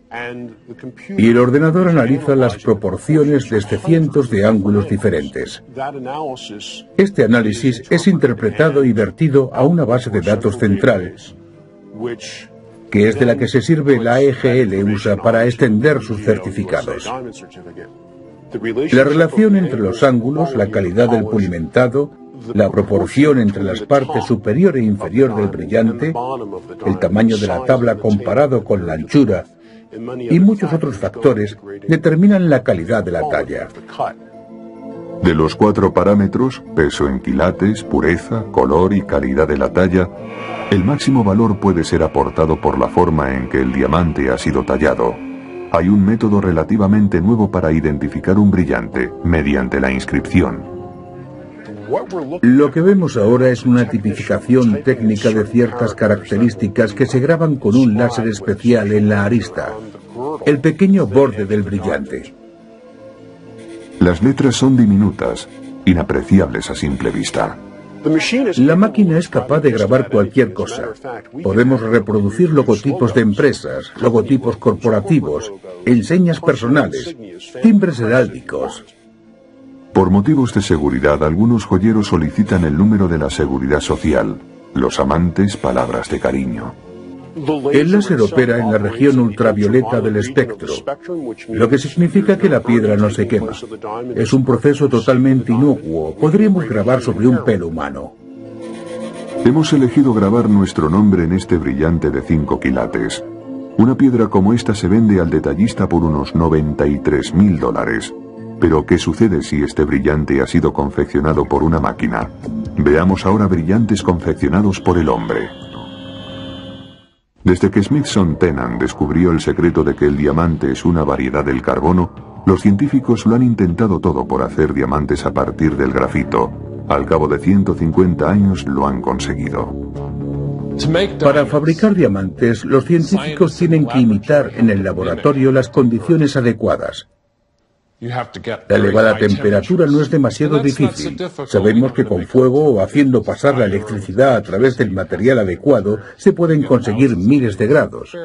y el ordenador analiza las proporciones desde cientos de ángulos diferentes. Este análisis es interpretado y vertido a una base de datos central, que es de la que se sirve la AEGL USA para extender sus certificados. La relación entre los ángulos, la calidad del pulimentado, la proporción entre las partes superior e inferior del brillante, el tamaño de la tabla comparado con la anchura y muchos otros factores determinan la calidad de la talla. De los 4 parámetros, peso en quilates, pureza, color y calidad de la talla, el máximo valor puede ser aportado por la forma en que el diamante ha sido tallado. Hay un método relativamente nuevo para identificar un brillante, mediante la inscripción. Lo que vemos ahora es una tipificación técnica de ciertas características que se graban con un láser especial en la arista, el pequeño borde del brillante. Las letras son diminutas, inapreciables a simple vista. La máquina es capaz de grabar cualquier cosa. Podemos reproducir logotipos de empresas, logotipos corporativos, enseñas personales, timbres heráldicos. Por motivos de seguridad, algunos joyeros solicitan el número de la seguridad social. Los amantes, palabras de cariño. El láser opera en la región ultravioleta del espectro, lo que significa que la piedra no se quema. Es un proceso totalmente inocuo. Podríamos grabar sobre un pelo humano. Hemos elegido grabar nuestro nombre en este brillante de 5 quilates. Una piedra como esta se vende al detallista por unos $93.000. Pero, ¿qué sucede si este brillante ha sido confeccionado por una máquina? Veamos ahora brillantes confeccionados por el hombre. Desde que Smithson Tennant descubrió el secreto de que el diamante es una variedad del carbono, los científicos lo han intentado todo por hacer diamantes a partir del grafito. Al cabo de 150 años lo han conseguido. Para fabricar diamantes, los científicos tienen que imitar en el laboratorio las condiciones adecuadas. La elevada temperatura no es demasiado difícil. Sabemos que con fuego o haciendo pasar la electricidad a través del material adecuado se pueden conseguir miles de grados.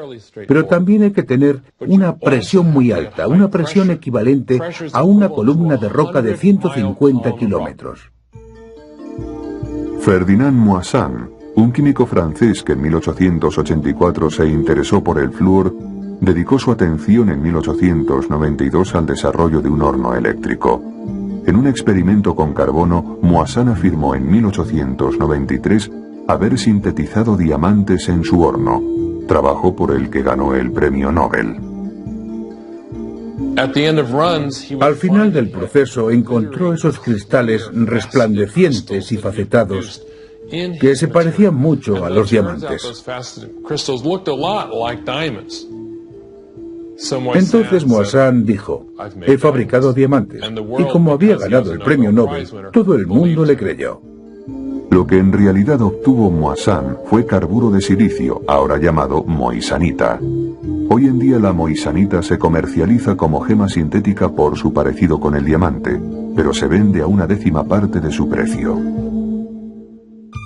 Pero también hay que tener una presión muy alta, una presión equivalente a una columna de roca de 150 kilómetros. Ferdinand Moissan, un químico francés que en 1884 se interesó por el flúor, dedicó su atención en 1892 al desarrollo de un horno eléctrico. En un experimento con carbono, Moissan afirmó en 1893 haber sintetizado diamantes en su horno, trabajo por el que ganó el premio Nobel. Al final del proceso encontró esos cristales resplandecientes y facetados que se parecían mucho a los diamantes. Entonces Moissan dijo: he fabricado diamantes, y como había ganado el premio Nobel, todo el mundo le creyó. Lo que en realidad obtuvo Moissan fue carburo de silicio, ahora llamado moisanita. Hoy en día la moisanita se comercializa como gema sintética por su parecido con el diamante, pero se vende a una 1/10 parte de su precio.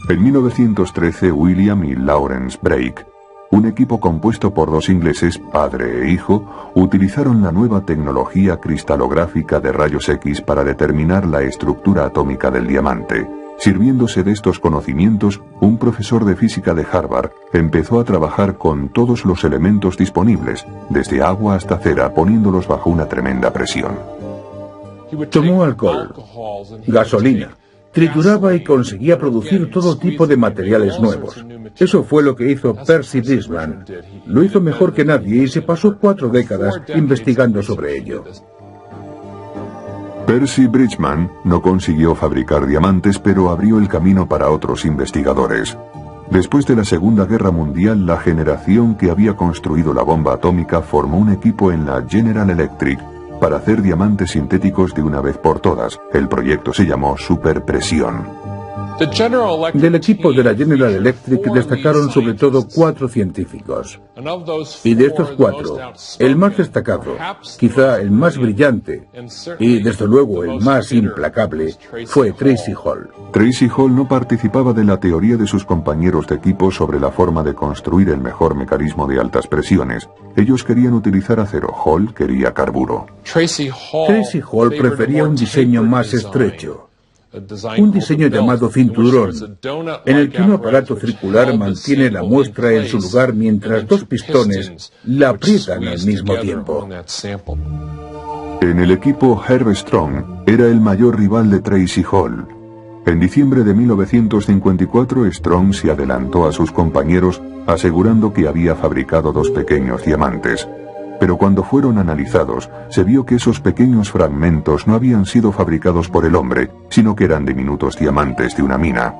En 1913, William y Lawrence Bragg, un equipo compuesto por 2 ingleses, padre e hijo, utilizaron la nueva tecnología cristalográfica de rayos X para determinar la estructura atómica del diamante. Sirviéndose de estos conocimientos, un profesor de física de Harvard empezó a trabajar con todos los elementos disponibles, desde agua hasta cera, poniéndolos bajo una tremenda presión. Tomó alcohol, gasolina, trituraba y conseguía producir todo tipo de materiales nuevos. Eso fue lo que hizo Percy Bridgman. Lo hizo mejor que nadie y se pasó 4 décadas investigando sobre ello. Percy Bridgman no consiguió fabricar diamantes, pero abrió el camino para otros investigadores. Después de la Segunda Guerra Mundial, la generación que había construido la bomba atómica formó un equipo en la General Electric para hacer diamantes sintéticos de una vez por todas. El proyecto se llamó Superpresión. Del equipo de la General Electric destacaron sobre todo 4 científicos. Y de estos 4, el más destacado, quizá el más brillante y desde luego el más implacable, fue Tracy Hall. Tracy Hall no participaba de la teoría de sus compañeros de equipo sobre la forma de construir el mejor mecanismo de altas presiones. Ellos querían utilizar acero, Hall quería carburo. Tracy Hall prefería un diseño más estrecho. Un diseño llamado cinturón, en el que un aparato circular mantiene la muestra en su lugar mientras 2 pistones la aprietan al mismo tiempo. En el equipo, Herb Strong era el mayor rival de Tracy Hall. En diciembre de 1954, Strong se adelantó a sus compañeros asegurando que había fabricado 2 pequeños diamantes. Pero cuando fueron analizados, se vio que esos pequeños fragmentos no habían sido fabricados por el hombre, sino que eran diminutos diamantes de una mina.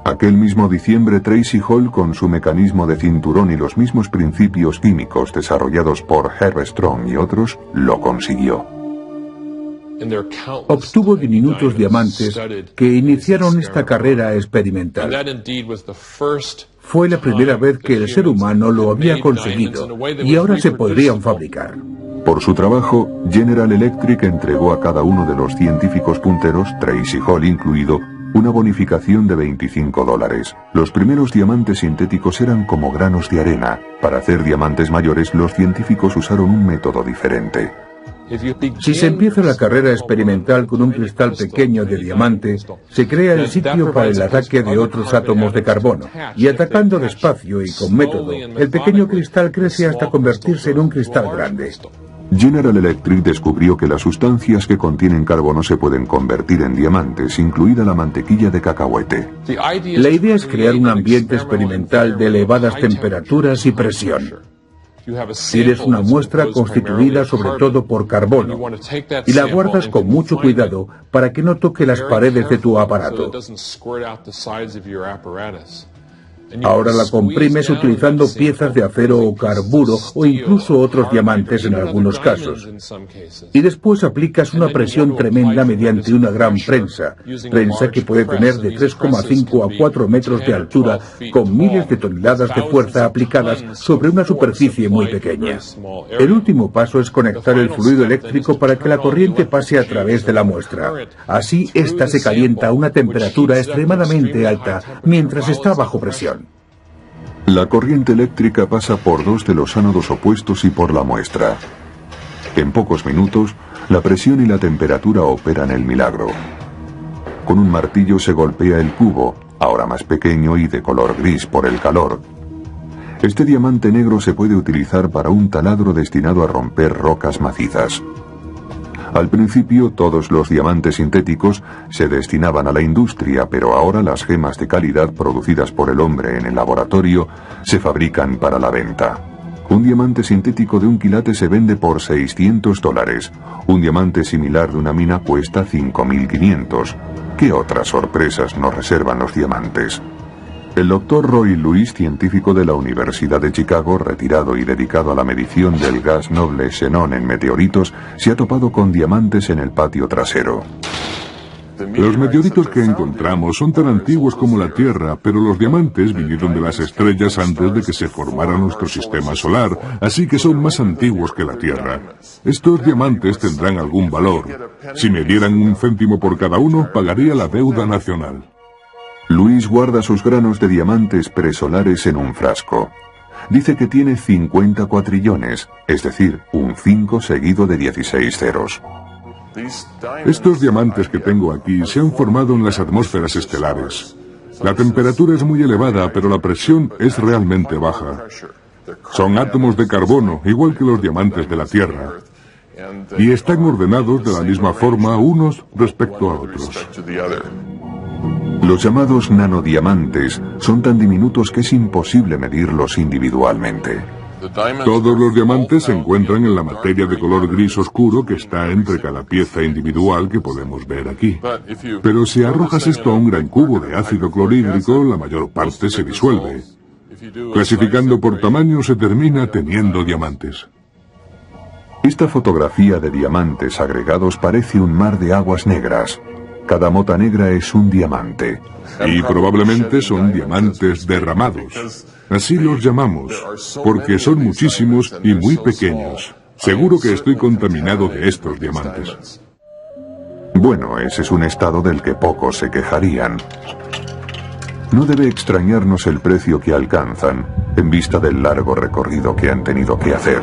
Aquel mismo diciembre, Tracy Hall, con su mecanismo de cinturón y los mismos principios químicos desarrollados por Herb Strong y otros, lo consiguió. Obtuvo diminutos diamantes que iniciaron esta carrera experimental. Fue la primera vez que el ser humano lo había conseguido y ahora se podrían fabricar. Por su trabajo, General Electric entregó a cada uno de los científicos punteros, Tracy Hall incluido, una bonificación de $25. Los primeros diamantes sintéticos eran como granos de arena. Para hacer diamantes mayores, los científicos usaron un método diferente. Si se empieza la carrera experimental con un cristal pequeño de diamante, se crea el sitio para el ataque de otros átomos de carbono, y atacando despacio y con método, el pequeño cristal crece hasta convertirse en un cristal grande. General Electric descubrió que las sustancias que contienen carbono se pueden convertir en diamantes, incluida la mantequilla de cacahuete. La idea es crear un ambiente experimental de elevadas temperaturas y presión. Tienes una muestra constituida sobre todo por carbono y la guardas con mucho cuidado para que no toque las paredes de tu aparato. Ahora la comprimes utilizando piezas de acero o carburo o incluso otros diamantes en algunos casos. Y después aplicas una presión tremenda mediante una gran prensa que puede tener de 3,5 a 4 metros de altura con miles de toneladas de fuerza aplicadas sobre una superficie muy pequeña. El último paso es conectar el fluido eléctrico para que la corriente pase a través de la muestra. Así, ésta se calienta a una temperatura extremadamente alta mientras está bajo presión. La corriente eléctrica pasa por 2 de los ánodos opuestos y por la muestra. En pocos minutos, la presión y la temperatura operan el milagro. Con un martillo se golpea el cubo, ahora más pequeño y de color gris por el calor. Este diamante negro se puede utilizar para un taladro destinado a romper rocas macizas. Al principio, todos los diamantes sintéticos se destinaban a la industria, pero ahora las gemas de calidad producidas por el hombre en el laboratorio se fabrican para la venta. Un diamante sintético de 1 quilate se vende por $600. Un diamante similar de una mina cuesta $5.500. ¿Qué otras sorpresas nos reservan los diamantes? El doctor Roy Lewis, científico de la Universidad de Chicago, retirado y dedicado a la medición del gas noble xenón en meteoritos, se ha topado con diamantes en el patio trasero. Los meteoritos que encontramos son tan antiguos como la Tierra, pero los diamantes vinieron de las estrellas antes de que se formara nuestro sistema solar, así que son más antiguos que la Tierra. Estos diamantes tendrán algún valor. Si me dieran 1 céntimo por cada uno, pagaría la deuda nacional. Luis guarda sus granos de diamantes presolares en un frasco. Dice que tiene 50 cuatrillones, es decir, un 5 seguido de 16 ceros. Estos diamantes que tengo aquí se han formado en las atmósferas estelares. La temperatura es muy elevada, pero la presión es realmente baja. Son átomos de carbono, igual que los diamantes de la Tierra. Y están ordenados de la misma forma unos respecto a otros. Los llamados nanodiamantes son tan diminutos que es imposible medirlos individualmente. Todos los diamantes se encuentran en la materia de color gris oscuro que está entre cada pieza individual que podemos ver aquí. Pero si arrojas esto a un gran cubo de ácido clorhídrico, la mayor parte se disuelve. Clasificando por tamaño se termina teniendo diamantes. Esta fotografía de diamantes agregados parece un mar de aguas negras. Cada mota negra es un diamante. Y probablemente son diamantes derramados. Así los llamamos, porque son muchísimos y muy pequeños. Seguro que estoy contaminado de estos diamantes. Bueno, ese es un estado del que pocos se quejarían. No debe extrañarnos el precio que alcanzan, en vista del largo recorrido que han tenido que hacer.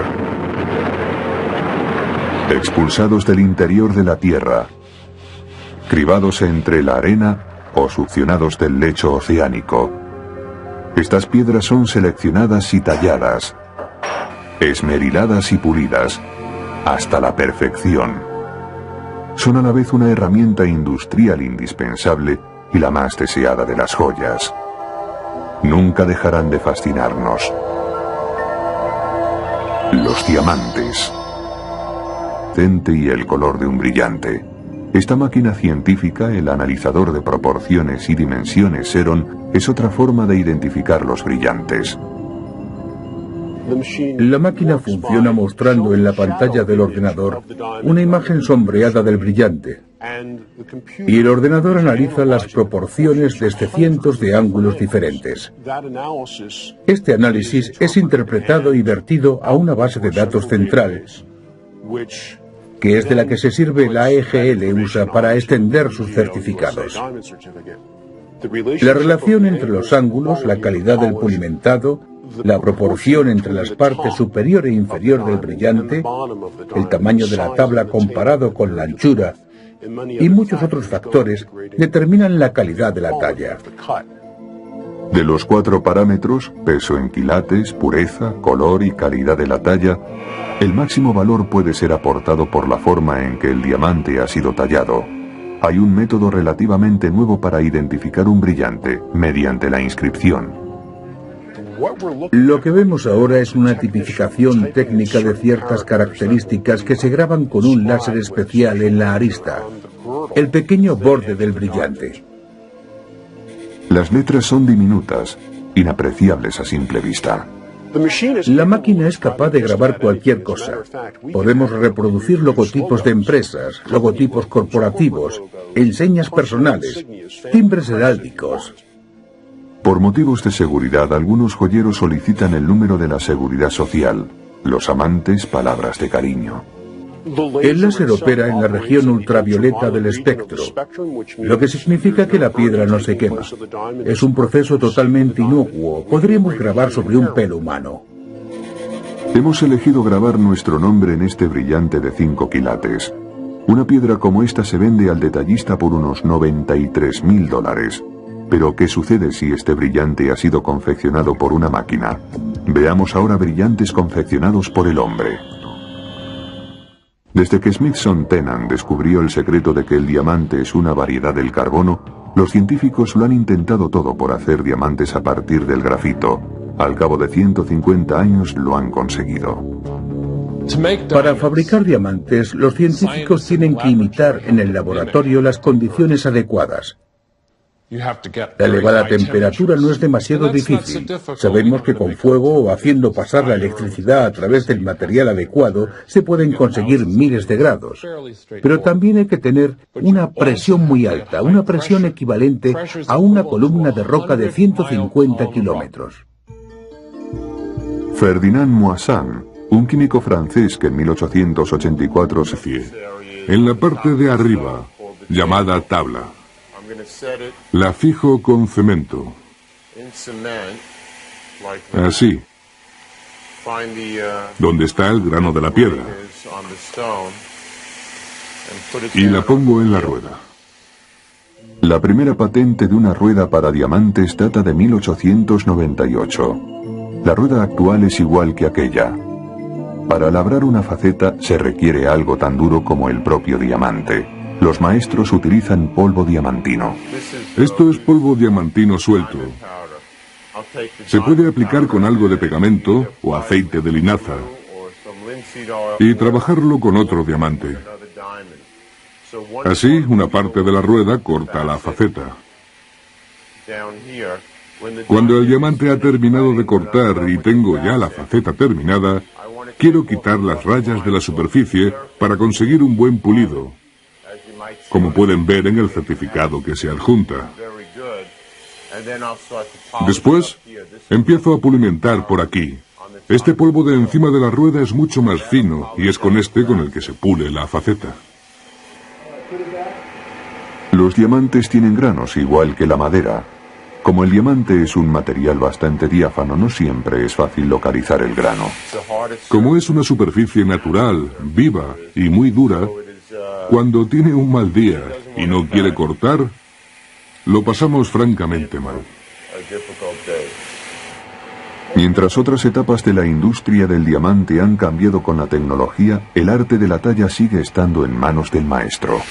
Expulsados del interior de la Tierra, cribados entre la arena o succionados del lecho oceánico. Estas piedras son seleccionadas y talladas, esmeriladas y pulidas, hasta la perfección. Son a la vez una herramienta industrial indispensable y la más deseada de las joyas. Nunca dejarán de fascinarnos. Los diamantes. Y el color de un brillante. Esta máquina científica, el analizador de proporciones y dimensiones Xeron, es otra forma de identificar los brillantes. La máquina funciona mostrando en la pantalla del ordenador una imagen sombreada del brillante. Y el ordenador analiza las proporciones desde cientos de ángulos diferentes. Este análisis es interpretado y vertido a una base de datos central, que es de la que se sirve la AEGL USA para extender sus certificados. La relación entre los ángulos, la calidad del pulimentado, la proporción entre las partes superior e inferior del brillante, el tamaño de la tabla comparado con la anchura y muchos otros factores determinan la calidad de la talla. De los 4 parámetros, peso en quilates, pureza, color y calidad de la talla, el máximo valor puede ser aportado por la forma en que el diamante ha sido tallado. Hay un método relativamente nuevo para identificar un brillante, mediante la inscripción. Lo que vemos ahora es una tipificación técnica de ciertas características que se graban con un láser especial en la arista, el pequeño borde del brillante. Las letras son diminutas, inapreciables a simple vista. La máquina es capaz de grabar cualquier cosa. Podemos reproducir logotipos de empresas, logotipos corporativos, enseñas personales, timbres heráldicos. Por motivos de seguridad, algunos joyeros solicitan el número de la seguridad social. Los amantes, palabras de cariño. El láser opera en la región ultravioleta del espectro, lo que significa que la piedra no se quema. Es un proceso totalmente inocuo. Podríamos grabar sobre un pelo humano. Hemos elegido grabar nuestro nombre en este brillante de 5 quilates. Una piedra como esta se vende al detallista por unos $93.000. Pero, ¿qué sucede si este brillante ha sido confeccionado por una máquina? Veamos ahora brillantes confeccionados por el hombre. Desde que Smithson Tennant descubrió el secreto de que el diamante es una variedad del carbono, los científicos lo han intentado todo por hacer diamantes a partir del grafito. Al cabo de 150 años lo han conseguido. Para fabricar diamantes, los científicos tienen que imitar en el laboratorio las condiciones adecuadas. La elevada temperatura no es demasiado difícil. Sabemos que con fuego o haciendo pasar la electricidad a través del material adecuado se pueden conseguir miles de grados. Pero también hay que tener una presión muy alta, una presión equivalente a una columna de roca de 150 kilómetros. Ferdinand Moissan, un químico francés que en 1884 En la parte de arriba, llamada tabla, la fijo con cemento. Así, donde está el grano de la piedra. Y la pongo en la rueda. La primera patente de una rueda para diamantes data de 1898. La rueda actual es igual que aquella. Para labrar una faceta se requiere algo tan duro como el propio diamante. Los maestros utilizan polvo diamantino. Esto es polvo diamantino suelto. Se puede aplicar con algo de pegamento o aceite de linaza y trabajarlo con otro diamante. Así, una parte de la rueda corta la faceta. Cuando el diamante ha terminado de cortar y tengo ya la faceta terminada, quiero quitar las rayas de la superficie para conseguir un buen pulido, como pueden ver en el certificado que se adjunta. Después, empiezo a pulimentar por aquí. Este polvo de encima de la rueda es mucho más fino y es con este con el que se pule la faceta. Los diamantes tienen granos igual que la madera. Como el diamante es un material bastante diáfano, no siempre es fácil localizar el grano. Como es una superficie natural, viva y muy dura, cuando tiene un mal día y no quiere cortar, lo pasamos francamente mal. Mientras otras etapas de la industria del diamante han cambiado con la tecnología, el arte de la talla sigue estando en manos del maestro.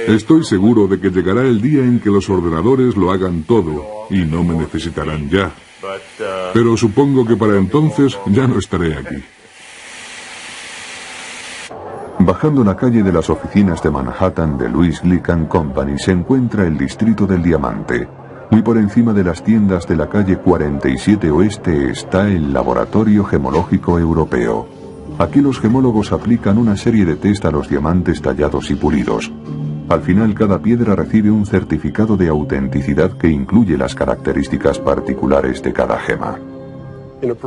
Estoy seguro de que llegará el día en que los ordenadores lo hagan todo y no me necesitarán ya. Pero supongo que para entonces ya no estaré aquí. Bajando la calle de las oficinas de Manhattan de Louis Glick & Company se encuentra el distrito del diamante. Muy por encima de las tiendas de la calle 47 Oeste está el Laboratorio Gemológico Europeo. Aquí los gemólogos aplican una serie de test a los diamantes tallados y pulidos. Al final cada piedra recibe un certificado de autenticidad que incluye las características particulares de cada gema.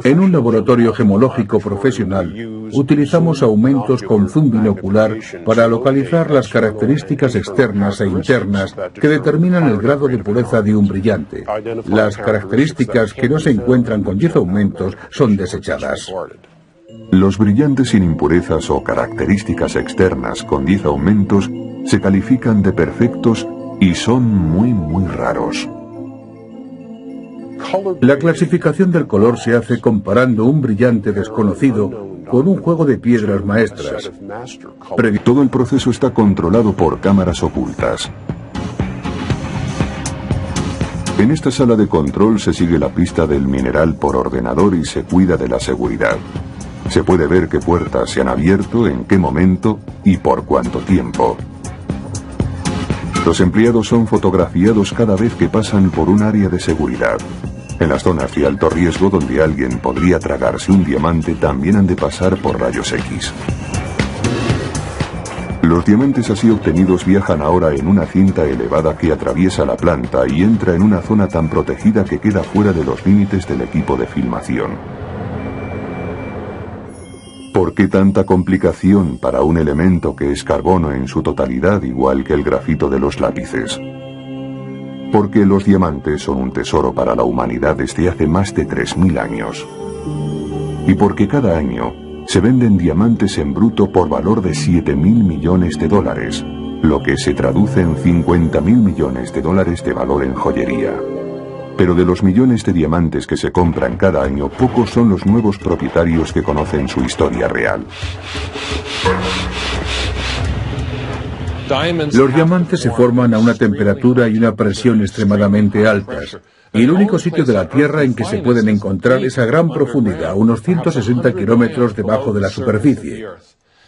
En un laboratorio gemológico profesional, utilizamos aumentos con zoom binocular para localizar las características externas e internas que determinan el grado de pureza de un brillante. Las características que no se encuentran con 10 aumentos son desechadas. Los brillantes sin impurezas o características externas con 10 aumentos se califican de perfectos y son muy raros. La clasificación del color se hace comparando un brillante desconocido con un juego de piedras maestras. Todo el proceso está controlado por cámaras ocultas. En esta sala de control se sigue la pista del mineral por ordenador y se cuida de la seguridad. Se puede ver qué puertas se han abierto, en qué momento y por cuánto tiempo. Los empleados son fotografiados cada vez que pasan por un área de seguridad. En las zonas de alto riesgo donde alguien podría tragarse un diamante también han de pasar por rayos X. Los diamantes así obtenidos viajan ahora en una cinta elevada que atraviesa la planta y entra en una zona tan protegida que queda fuera de los límites del equipo de filmación. ¿Por qué tanta complicación para un elemento que es carbono en su totalidad igual que el grafito de los lápices? Porque los diamantes son un tesoro para la humanidad desde hace más de 3000 años. Y porque cada año se venden diamantes en bruto por valor de 7.000 millones de dólares, lo que se traduce en 50.000 millones de dólares de valor en joyería. Pero de los millones de diamantes que se compran cada año, pocos son los nuevos propietarios que conocen su historia real. Los diamantes se forman a una temperatura y una presión extremadamente altas, y el único sitio de la Tierra en que se pueden encontrar es a gran profundidad, unos 160 kilómetros debajo de la superficie.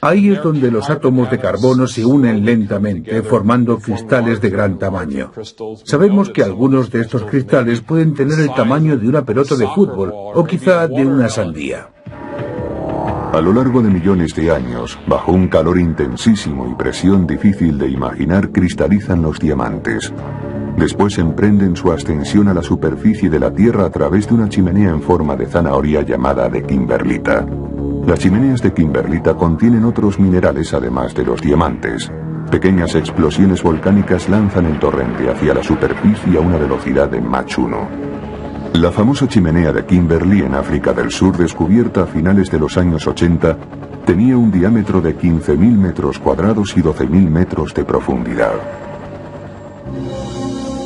Ahí es donde los átomos de carbono se unen lentamente, formando cristales de gran tamaño. Sabemos que algunos de estos cristales pueden tener el tamaño de una pelota de fútbol, o quizá de una sandía. A lo largo de millones de años, bajo un calor intensísimo y presión difícil de imaginar, cristalizan los diamantes. Después emprenden su ascensión a la superficie de la Tierra a través de una chimenea en forma de zanahoria llamada de kimberlita. Las chimeneas de kimberlita contienen otros minerales además de los diamantes. Pequeñas explosiones volcánicas lanzan el torrente hacia la superficie a una velocidad de Mach 1. La famosa chimenea de Kimberley en África del Sur, descubierta a finales de los años 80, tenía un diámetro de 15.000 metros cuadrados y 12.000 metros de profundidad.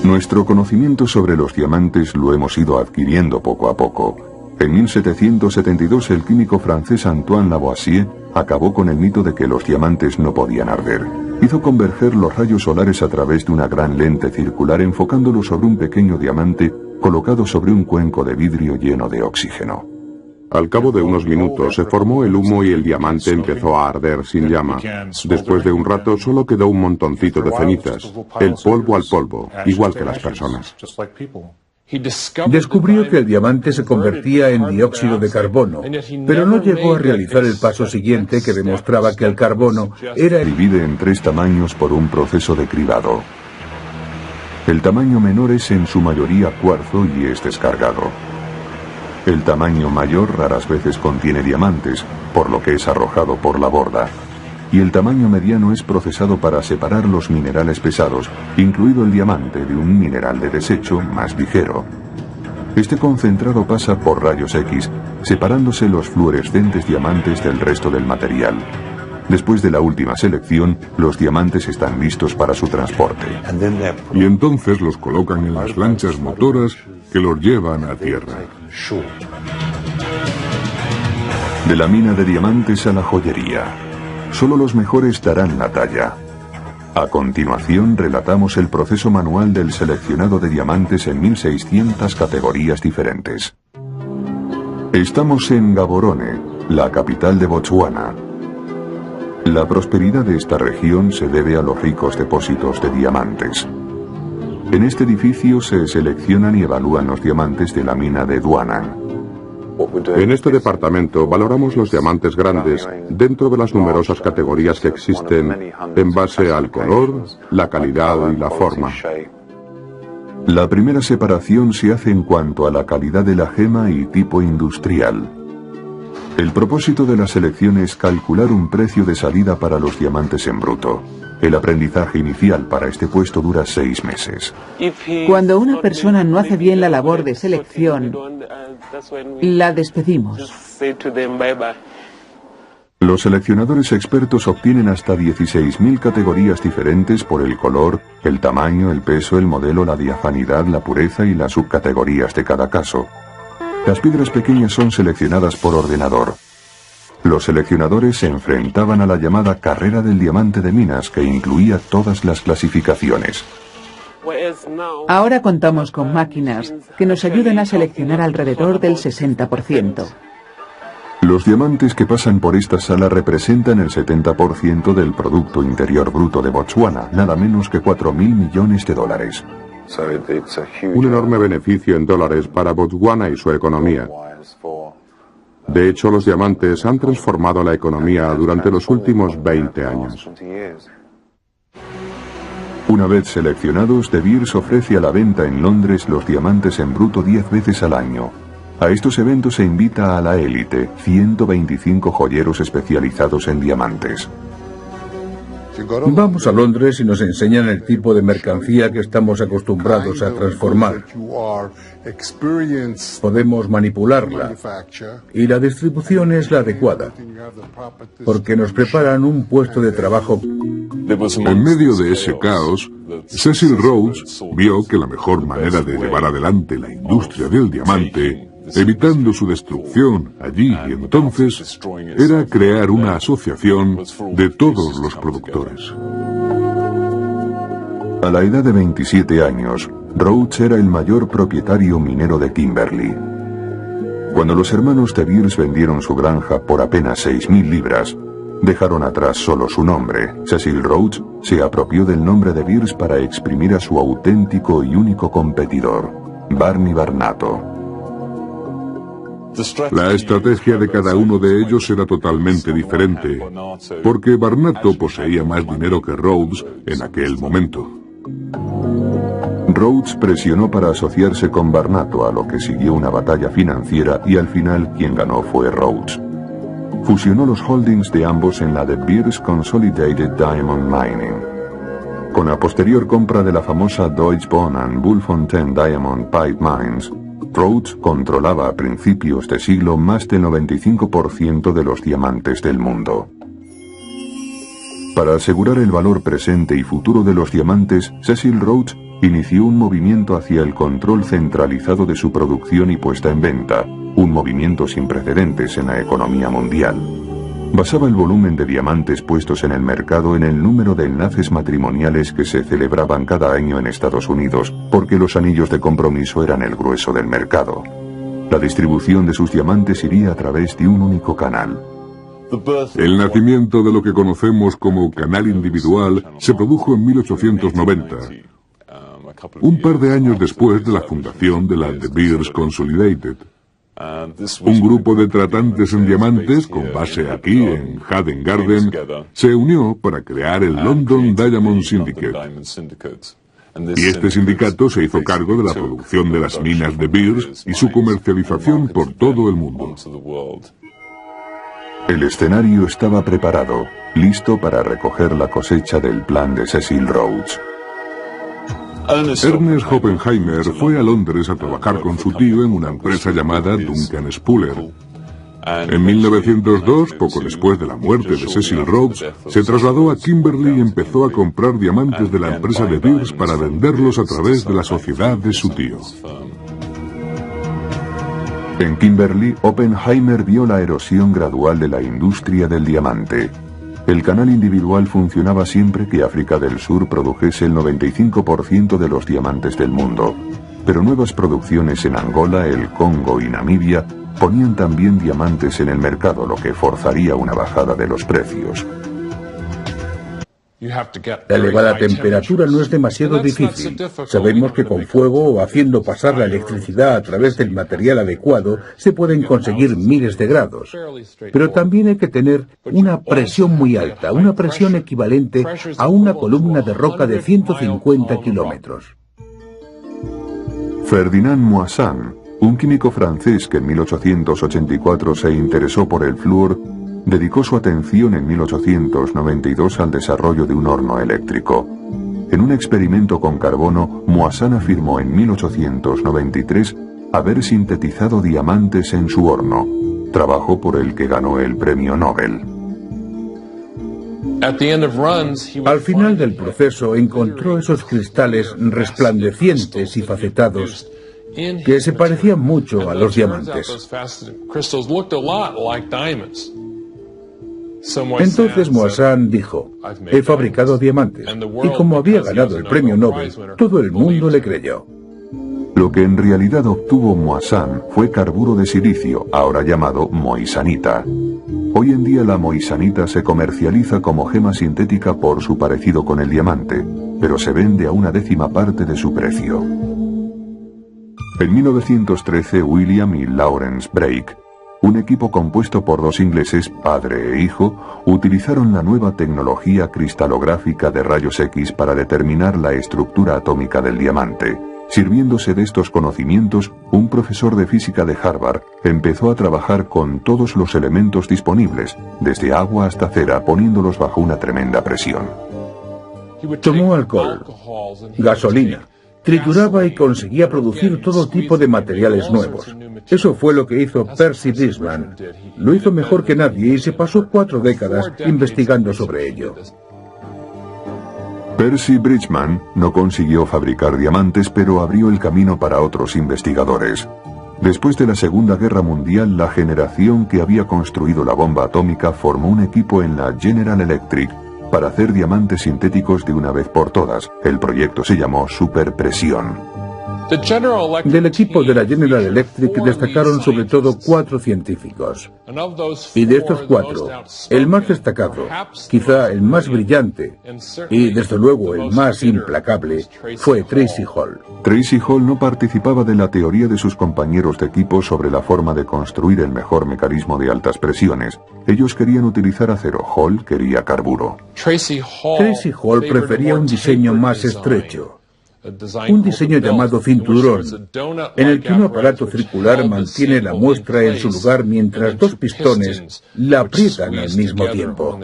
Nuestro conocimiento sobre los diamantes lo hemos ido adquiriendo poco a poco. En 1772 el químico francés Antoine Lavoisier acabó con el mito de que los diamantes no podían arder. Hizo converger los rayos solares a través de una gran lente circular enfocándolo sobre un pequeño diamante colocado sobre un cuenco de vidrio lleno de oxígeno. Al cabo de unos minutos se formó el humo y el diamante empezó a arder sin llama. Después de un rato solo quedó un montoncito de cenizas, el polvo al polvo, igual que las personas. Descubrió que el diamante se convertía en dióxido de carbono, pero no llegó a realizar el paso siguiente que demostraba que el carbono era... Divide en 3 tamaños por un proceso de cribado. El tamaño menor es en su mayoría cuarzo y es descargado. El tamaño mayor raras veces contiene diamantes, por lo que es arrojado por la borda. Y el tamaño mediano es procesado para separar los minerales pesados, incluido el diamante, de un mineral de desecho más ligero. Este concentrado pasa por rayos X, separándose los fluorescentes diamantes del resto del material. Después de la última selección, los diamantes están listos para su transporte. Y entonces los colocan en las lanchas motoras que los llevan a tierra. De la mina de diamantes a la joyería. Solo los mejores darán la talla. A continuación, relatamos el proceso manual del seleccionado de diamantes en 1600 categorías diferentes. Estamos en Gaborone, la capital de Botswana. La prosperidad de esta región se debe a los ricos depósitos de diamantes. En este edificio se seleccionan y evalúan los diamantes de la mina de Duanan. En este departamento valoramos los diamantes grandes dentro de las numerosas categorías que existen en base al color, la calidad y la forma. La primera separación se hace en cuanto a la calidad de la gema y tipo industrial. El propósito de la selección es calcular un precio de salida para los diamantes en bruto. El aprendizaje inicial para este puesto dura 6 meses. Cuando una persona no hace bien la labor de selección, la despedimos. Los seleccionadores expertos obtienen hasta 16.000 categorías diferentes por el color, el tamaño, el peso, el modelo, la diafanidad, la pureza y las subcategorías de cada caso. Las piedras pequeñas son seleccionadas por ordenador. Los seleccionadores se enfrentaban a la llamada carrera del diamante de minas, que incluía todas las clasificaciones. Ahora contamos con máquinas que nos ayudan a seleccionar alrededor del 60%. Los diamantes que pasan por esta sala representan el 70% del Producto Interior Bruto de Botswana, nada menos que 4.000 millones de dólares. Un enorme beneficio en dólares para Botswana y su economía. De hecho, los diamantes han transformado la economía durante los últimos 20 años. Una vez seleccionados, De Beers ofrece a la venta en Londres los diamantes en bruto 10 veces al año. A estos eventos se invita a la élite, 125 joyeros especializados en diamantes. Vamos a Londres y nos enseñan el tipo de mercancía que estamos acostumbrados a transformar. Podemos manipularla y la distribución es la adecuada, porque nos preparan un puesto de trabajo. En medio de ese caos, Cecil Rhodes vio que la mejor manera de llevar adelante la industria del diamante, evitando su destrucción allí y entonces, era crear una asociación de todos los productores. A la edad de 27 años, Rhodes era el mayor propietario minero de Kimberley. Cuando los hermanos De Beers vendieron su granja por apenas 6.000 libras, Dejaron atrás solo su nombre. Cecil Rhodes se apropió del nombre de Beers para exprimir a su auténtico y único competidor, Barney Barnato. La estrategia de cada uno de ellos era totalmente diferente, porque Barnato poseía más dinero que Rhodes en aquel momento. Rhodes presionó para asociarse con Barnato, a lo que siguió una batalla financiera y al final quien ganó fue Rhodes. Fusionó los holdings de ambos en la de Beers Consolidated Diamond Mining. Con la posterior compra de la famosa Deutsche Bahn and Bulfontein Diamond Pipe Mines, Rhodes controlaba a principios de siglo más del 95% de los diamantes del mundo. Para asegurar el valor presente y futuro de los diamantes, Cecil Rhodes inició un movimiento hacia el control centralizado de su producción y puesta en venta, un movimiento sin precedentes en la economía mundial. Basaba el volumen de diamantes puestos en el mercado en el número de enlaces matrimoniales que se celebraban cada año en Estados Unidos, porque los anillos de compromiso eran el grueso del mercado. La distribución de sus diamantes iría a través de un único canal. El nacimiento de lo que conocemos como canal individual se produjo en 1890, un par de años después de la fundación de la De Beers Consolidated. Un grupo de tratantes en diamantes, con base aquí en Haddon Garden, se unió para crear el London Diamond Syndicate. Y este sindicato se hizo cargo de la producción de las minas de Beers y su comercialización por todo el mundo. El escenario estaba preparado, listo para recoger la cosecha del plan de Cecil Rhodes. Ernest Oppenheimer fue a Londres a trabajar con su tío en una empresa llamada Duncan Spuller. En 1902, poco después de la muerte de Cecil Rhodes, se trasladó a Kimberley y empezó a comprar diamantes de la empresa de Beers para venderlos a través de la sociedad de su tío. En Kimberley, Oppenheimer vio la erosión gradual de la industria del diamante. El canal individual funcionaba siempre que África del Sur produjese el 95% de los diamantes del mundo, pero nuevas producciones en Angola, el Congo y Namibia ponían también diamantes en el mercado, lo que forzaría una bajada de los precios. La elevada temperatura no es demasiado difícil. Sabemos que con fuego o haciendo pasar la electricidad a través del material adecuado se pueden conseguir miles de grados. Pero también hay que tener una presión muy alta, una presión equivalente a una columna de roca de 150 kilómetros. Ferdinand Moissan, un químico francés que en 1884 se interesó por el flúor, dedicó su atención en 1892 al desarrollo de un horno eléctrico. En un experimento con carbono, Moissan afirmó en 1893 haber sintetizado diamantes en su horno, trabajo por el que ganó el premio Nobel. Al final del proceso encontró esos cristales resplandecientes y facetados que se parecían mucho a los diamantes. Entonces Moissan dijo: he fabricado diamantes, y como había ganado el premio Nobel, todo el mundo le creyó. Lo que en realidad obtuvo Moissan fue carburo de silicio, ahora llamado moissanita. Hoy en día la moissanita se comercializa como gema sintética por su parecido con el diamante, pero se vende a una décima parte de su precio. En 1913, William y Lawrence Brake, un equipo compuesto por dos ingleses, padre e hijo, utilizaron la nueva tecnología cristalográfica de rayos X para determinar la estructura atómica del diamante. Sirviéndose de estos conocimientos, un profesor de física de Harvard empezó a trabajar con todos los elementos disponibles, desde agua hasta cera, poniéndolos bajo una tremenda presión. Tomó alcohol, gasolina, trituraba y conseguía producir todo tipo de materiales nuevos. Eso fue lo que hizo Percy Bridgman. Lo hizo mejor que nadie y se pasó 4 décadas investigando sobre ello. Percy Bridgman no consiguió fabricar diamantes, pero abrió el camino para otros investigadores. Después de la Segunda Guerra Mundial, la generación que había construido la bomba atómica formó un equipo en la General Electric para hacer diamantes sintéticos de una vez por todas. El proyecto se llamó Superpresión. Del equipo de la General Electric destacaron sobre todo 4 científicos. Y de estos 4, el más destacado, quizá el más brillante y desde luego el más implacable, fue Tracy Hall. Tracy Hall no participaba de la teoría de sus compañeros de equipo sobre la forma de construir el mejor mecanismo de altas presiones. Ellos querían utilizar acero, Hall quería carburo. Tracy Hall prefería un diseño más estrecho. Un diseño llamado cinturón, en el que un aparato circular mantiene la muestra en su lugar mientras 2 pistones la aprietan al mismo tiempo.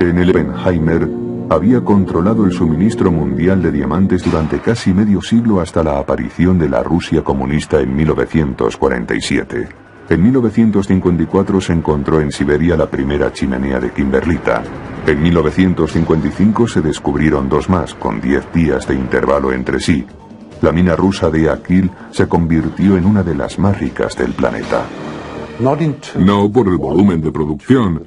En el Oppenheimer había controlado el suministro mundial de diamantes durante casi medio siglo hasta la aparición de la Rusia comunista en 1947. En 1954 se encontró en Siberia la primera chimenea de kimberlita. En 1955 se descubrieron 2 más, con 10 días de intervalo entre sí. La mina rusa de Akil se convirtió en una de las más ricas del planeta. No por el volumen de producción,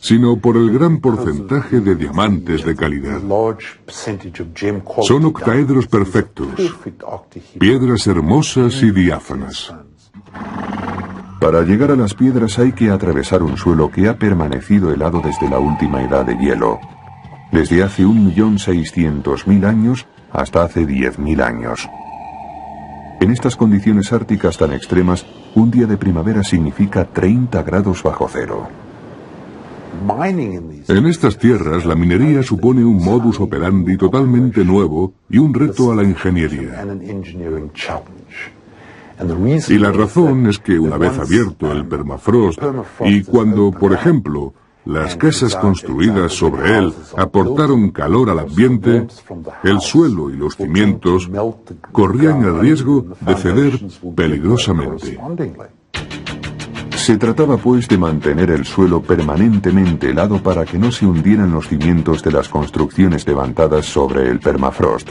sino por el gran porcentaje de diamantes de calidad. Son octaedros perfectos, piedras hermosas y diáfanas. Para llegar a las piedras hay que atravesar un suelo que ha permanecido helado desde la última edad de hielo, desde hace 1.600.000 años hasta hace 10.000 años. En estas condiciones árticas tan extremas, un día de primavera significa 30 grados bajo cero. En estas tierras, la minería supone un modus operandi totalmente nuevo y un reto a la ingeniería. Y la razón es que una vez abierto el permafrost y cuando, por ejemplo, las casas construidas sobre él aportaron calor al ambiente, el suelo y los cimientos corrían el riesgo de ceder peligrosamente. Se trataba pues de mantener el suelo permanentemente helado para que no se hundieran los cimientos de las construcciones levantadas sobre el permafrost.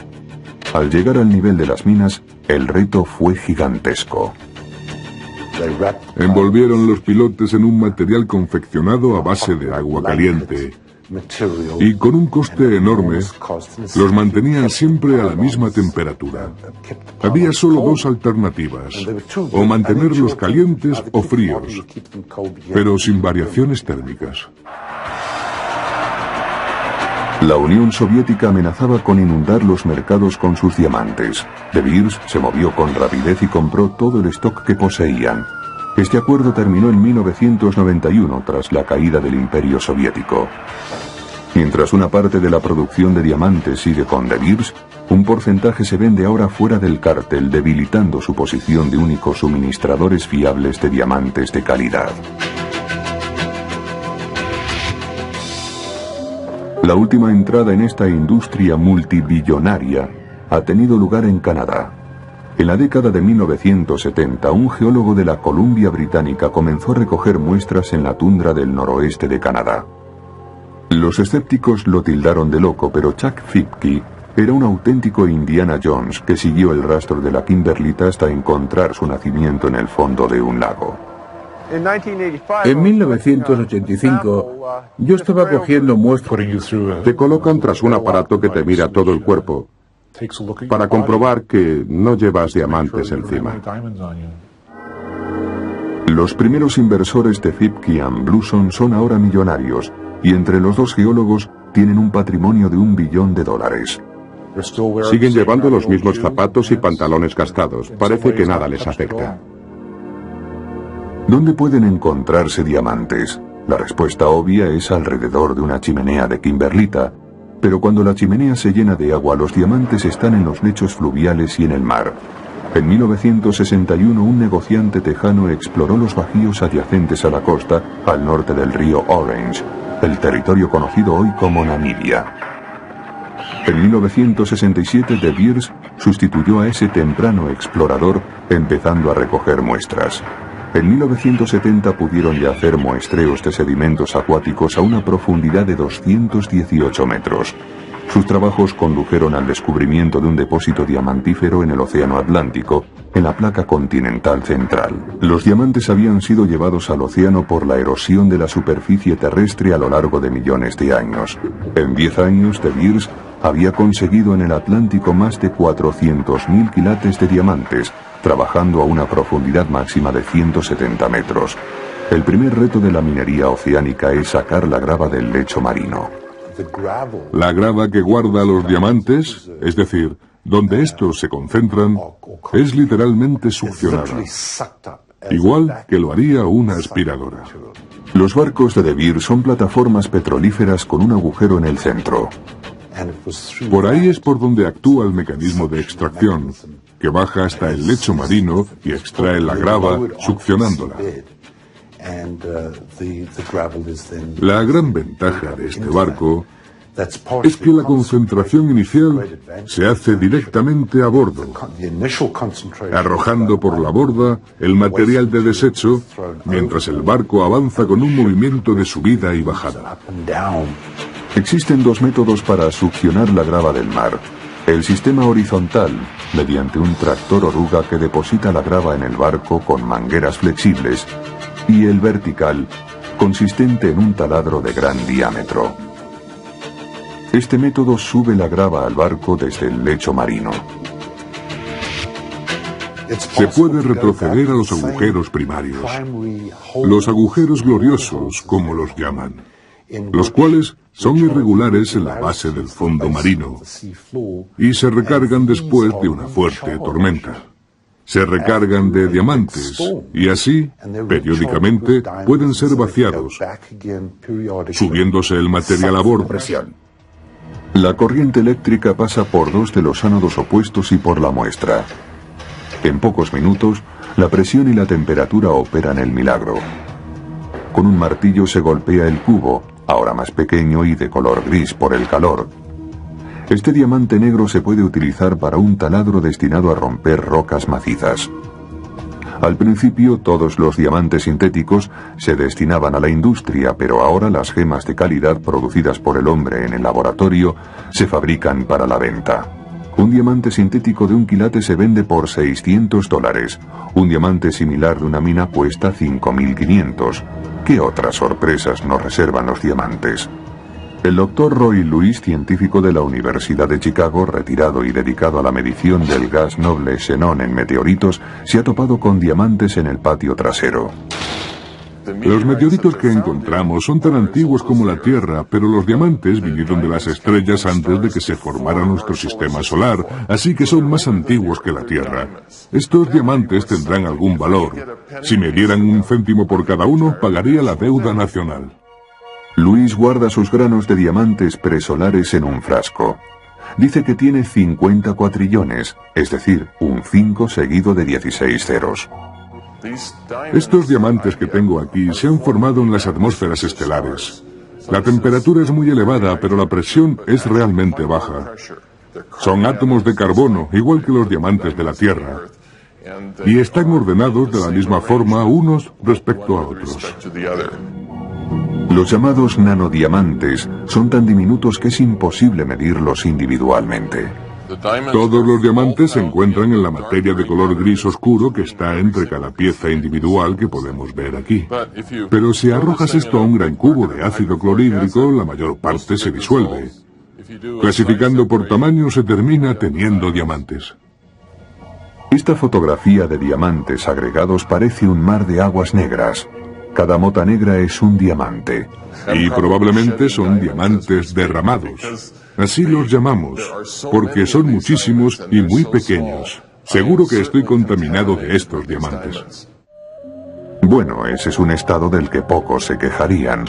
Al llegar al nivel de las minas, el reto fue gigantesco. Envolvieron los pilotes en un material confeccionado a base de agua caliente y con un coste enorme los mantenían siempre a la misma temperatura. Había solo 2 alternativas, o mantenerlos calientes o fríos, pero sin variaciones térmicas. La Unión Soviética amenazaba con inundar los mercados con sus diamantes. De Beers se movió con rapidez y compró todo el stock que poseían. Este acuerdo terminó en 1991 tras la caída del Imperio Soviético. Mientras una parte de la producción de diamantes sigue con De Beers, un porcentaje se vende ahora fuera del cártel, debilitando su posición de únicos suministradores fiables de diamantes de calidad. La última entrada en esta industria multibillonaria ha tenido lugar en Canadá. En la década de 1970, un geólogo de la Columbia Británica comenzó a recoger muestras en la tundra del noroeste de Canadá. Los escépticos lo tildaron de loco, pero Chuck Fipke era un auténtico Indiana Jones que siguió el rastro de la kimberlita hasta encontrar su nacimiento en el fondo de un lago. En 1985, yo estaba cogiendo muestras. Te colocan tras un aparato que te mira todo el cuerpo para comprobar que no llevas diamantes encima. Los primeros inversores de Fipke y Bluson son ahora millonarios, y entre los 2 geólogos tienen un patrimonio de $1 billón. Siguen llevando los mismos zapatos y pantalones gastados. Parece que nada les afecta. ¿Dónde pueden encontrarse diamantes? La respuesta obvia es alrededor de una chimenea de kimberlita, pero cuando la chimenea se llena de agua, los diamantes están en los lechos fluviales y en el mar. En 1961, un negociante tejano exploró los bajíos adyacentes a la costa, al norte del río Orange, el territorio conocido hoy como Namibia. En 1967, De Beers sustituyó a ese temprano explorador, empezando a recoger muestras. En 1970 pudieron ya hacer muestreos de sedimentos acuáticos a una profundidad de 218 metros. Sus trabajos condujeron al descubrimiento de un depósito diamantífero en el Océano Atlántico, en la placa continental central. Los diamantes habían sido llevados al océano por la erosión de la superficie terrestre a lo largo de millones de años. En 10 años, De Beers había conseguido en el Atlántico más de 400.000 quilates de diamantes, trabajando a una profundidad máxima de 170 metros. El primer reto de la minería oceánica es sacar la grava del lecho marino. La grava que guarda los diamantes, es decir, donde estos se concentran, es literalmente succionada, igual que lo haría una aspiradora. Los barcos de De Beers son plataformas petrolíferas con un agujero en el centro. Por ahí es por donde actúa el mecanismo de extracción, que baja hasta el lecho marino y extrae la grava, succionándola. La gran ventaja de este barco es que la concentración inicial se hace directamente a bordo, arrojando por la borda el material de desecho, mientras el barco avanza con un movimiento de subida y bajada. Existen dos métodos para succionar la grava del mar. El sistema horizontal, mediante un tractor oruga que deposita la grava en el barco con mangueras flexibles, y el vertical, consistente en un taladro de gran diámetro. Este método sube la grava al barco desde el lecho marino. Se puede retroceder a los agujeros primarios, los agujeros gloriosos, como los llaman, los cuales son irregulares en la base del fondo marino y se recargan después de una fuerte tormenta. Se recargan de diamantes y así, periódicamente, pueden ser vaciados, subiéndose el material a bordo. La corriente eléctrica pasa por dos de los ánodos opuestos y por la muestra. En pocos minutos, la presión y la temperatura operan el milagro. Con un martillo se golpea el cubo, ahora más pequeño y de color gris por el calor. Este diamante negro se puede utilizar para un taladro destinado a romper rocas macizas. Al principio, todos los diamantes sintéticos se destinaban a la industria, pero ahora las gemas de calidad producidas por el hombre en el laboratorio se fabrican para la venta. Un diamante sintético de 1 quilate se vende por $600. Un diamante similar de una mina cuesta $5.500. ¿Qué otras sorpresas nos reservan los diamantes? El doctor Roy Lewis, científico de la Universidad de Chicago, retirado y dedicado a la medición del gas noble xenón en meteoritos, se ha topado con diamantes en el patio trasero. Los meteoritos que encontramos son tan antiguos como la Tierra, pero los diamantes vinieron de las estrellas antes de que se formara nuestro sistema solar, así que son más antiguos que la Tierra. Estos diamantes tendrán algún valor. Si me dieran 1 céntimo por cada uno, pagaría la deuda nacional. Luis guarda sus granos de diamantes presolares en un frasco. Dice que tiene 50 cuatrillones, es decir, un 5 seguido de 16 ceros. Estos diamantes que tengo aquí se han formado en las atmósferas estelares. La temperatura es muy elevada, pero la presión es realmente baja. Son átomos de carbono, igual que los diamantes de la Tierra, y están ordenados de la misma forma unos respecto a otros. Los llamados nanodiamantes son tan diminutos que es imposible medirlos individualmente. Todos los diamantes se encuentran en la materia de color gris oscuro que está entre cada pieza individual que podemos ver aquí. Pero si arrojas esto a un gran cubo de ácido clorhídrico, la mayor parte se disuelve. Clasificando por tamaño se termina teniendo diamantes. Esta fotografía de diamantes agregados parece un mar de aguas negras. Cada mota negra es un diamante. Y probablemente son diamantes derramados. Así los llamamos, porque son muchísimos y muy pequeños. Seguro que estoy contaminado de estos diamantes. Bueno, ese es un estado del que pocos se quejarían.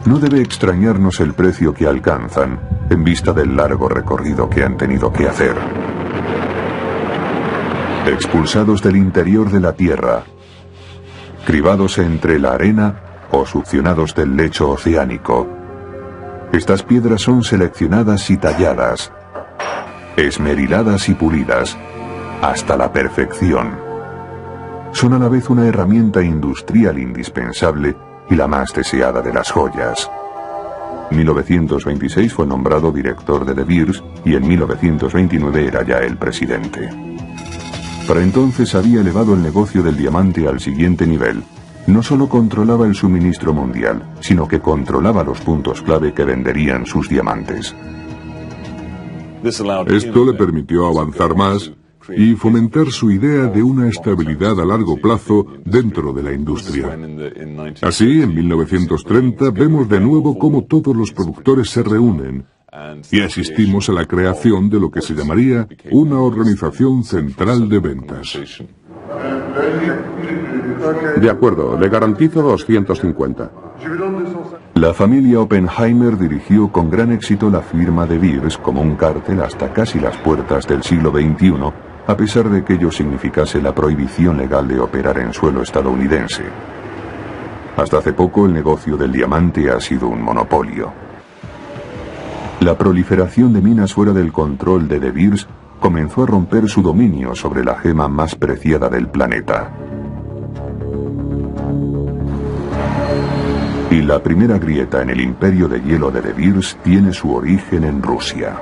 No debe extrañarnos el precio que alcanzan, en vista del largo recorrido que han tenido que hacer. Expulsados del interior de la Tierra, cribados entre la arena o succionados del lecho oceánico. Estas piedras son seleccionadas y talladas, esmeriladas y pulidas, hasta la perfección. Son a la vez una herramienta industrial indispensable y la más deseada de las joyas. En 1926 fue nombrado director de De Beers y en 1929 era ya el presidente. Para entonces había elevado el negocio del diamante al siguiente nivel. No solo controlaba el suministro mundial, sino que controlaba los puntos clave que venderían sus diamantes. Esto le permitió avanzar más y fomentar su idea de una estabilidad a largo plazo dentro de la industria. Así, en 1930 vemos de nuevo cómo todos los productores se reúnen y asistimos a la creación de lo que se llamaría una organización central de ventas. De acuerdo, le garantizo 250. La familia Oppenheimer dirigió con gran éxito la firma de Beers como un cártel hasta casi las puertas del siglo XXI, a pesar de que ello significase la prohibición legal de operar en suelo estadounidense. Hasta hace poco el negocio del diamante ha sido un monopolio. La proliferación de minas fuera del control de De Beers comenzó a romper su dominio sobre la gema más preciada del planeta. Y la primera grieta en el imperio de hielo de De Beers tiene su origen en Rusia.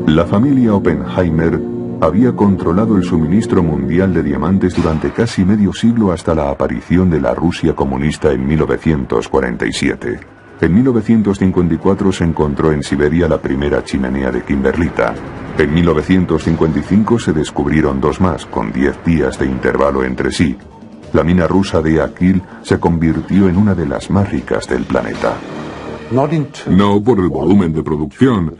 La familia Oppenheimer había controlado el suministro mundial de diamantes durante casi medio siglo hasta la aparición de la Rusia comunista en 1947. En 1954 se encontró en Siberia la primera chimenea de kimberlita. En 1955 se descubrieron dos más, con 10 días de intervalo entre sí. La mina rusa de Akil se convirtió en una de las más ricas del planeta. No por el volumen de producción,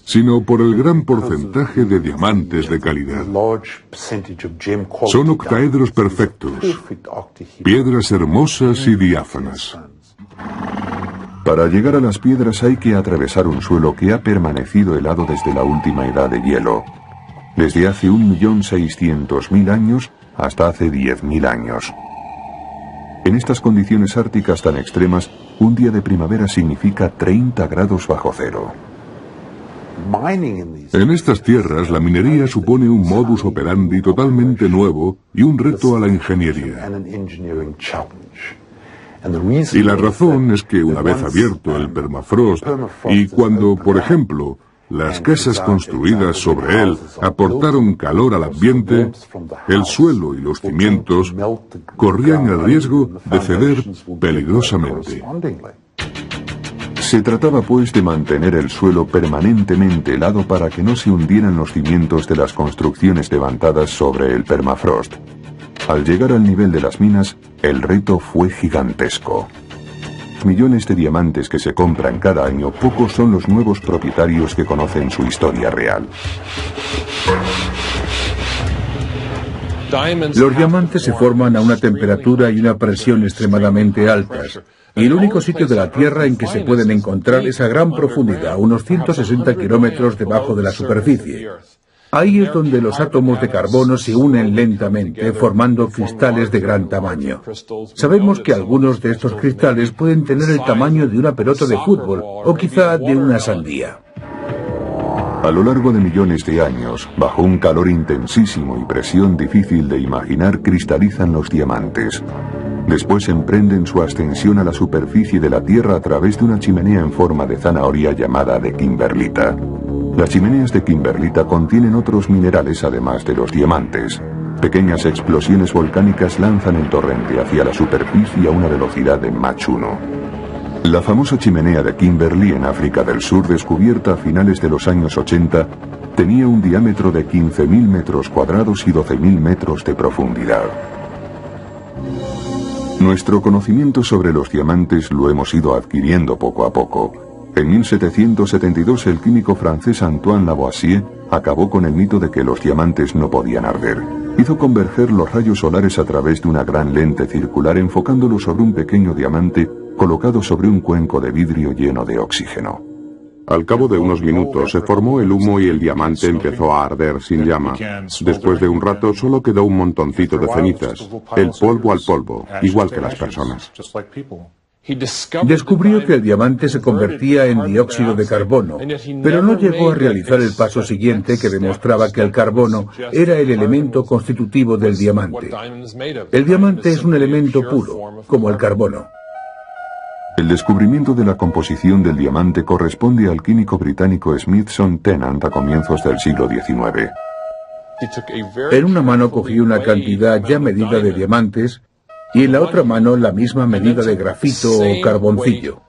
sino por el gran porcentaje de diamantes de calidad. Son octaedros perfectos, piedras hermosas y diáfanas. Para llegar a las piedras hay que atravesar un suelo que ha permanecido helado desde la última edad de hielo, desde hace 1.600.000 años hasta hace 10.000 años. En estas condiciones árticas tan extremas, un día de primavera significa 30 grados bajo cero. En estas tierras, la minería supone un modus operandi totalmente nuevo y un reto a la ingeniería. Y la razón es que una vez abierto el permafrost y cuando, por ejemplo, las casas construidas sobre él aportaron calor al ambiente, el suelo y los cimientos corrían el riesgo de ceder peligrosamente. Se trataba pues de mantener el suelo permanentemente helado para que no se hundieran los cimientos de las construcciones levantadas sobre el permafrost. Al llegar al nivel de las minas, el reto fue gigantesco. Millones de diamantes que se compran cada año, pocos son los nuevos propietarios que conocen su historia real. Los diamantes se forman a una temperatura y una presión extremadamente altas, y el único sitio de la Tierra en que se pueden encontrar es a gran profundidad, unos 160 kilómetros debajo de la superficie. Ahí es donde los átomos de carbono se unen lentamente, formando cristales de gran tamaño. Sabemos que algunos de estos cristales pueden tener el tamaño de una pelota de fútbol, o quizá de una sandía. A lo largo de millones de años, bajo un calor intensísimo y presión difícil de imaginar, cristalizan los diamantes. Después emprenden su ascensión a la superficie de la Tierra a través de una chimenea en forma de zanahoria llamada de kimberlita. Las chimeneas de kimberlita contienen otros minerales además de los diamantes. Pequeñas explosiones volcánicas lanzan el torrente hacia la superficie a una velocidad de Mach 1. La famosa chimenea de Kimberley en África del Sur, descubierta a finales de los años 80, tenía un diámetro de 15.000 metros cuadrados y 12.000 metros de profundidad. Nuestro conocimiento sobre los diamantes lo hemos ido adquiriendo poco a poco. En 1772 el químico francés Antoine Lavoisier acabó con el mito de que los diamantes no podían arder. Hizo converger los rayos solares a través de una gran lente circular enfocándolo sobre un pequeño diamante colocado sobre un cuenco de vidrio lleno de oxígeno. Al cabo de unos minutos se formó el humo y el diamante empezó a arder sin llama. Después de un rato solo quedó un montoncito de cenizas, el polvo al polvo, igual que las personas. Descubrió que el diamante se convertía en dióxido de carbono, pero no llegó a realizar el paso siguiente que demostraba que el carbono era el elemento constitutivo del diamante. El diamante es un elemento puro, como el carbono. El descubrimiento de la composición del diamante corresponde al químico británico Smithson Tennant a comienzos del siglo XIX. En una mano cogió una cantidad ya medida de diamantes y en la otra mano la misma medida de grafito o carboncillo.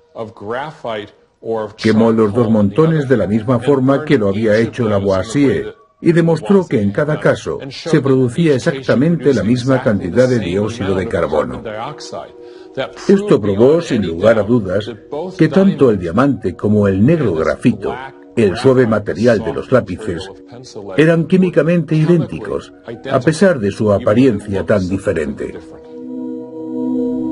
Quemó los dos montones de la misma forma que lo había hecho Lavoisier y demostró que en cada caso se producía exactamente la misma cantidad de dióxido de carbono. Esto probó, sin lugar a dudas, que tanto el diamante como el negro grafito, el suave material de los lápices, eran químicamente idénticos, a pesar de su apariencia tan diferente.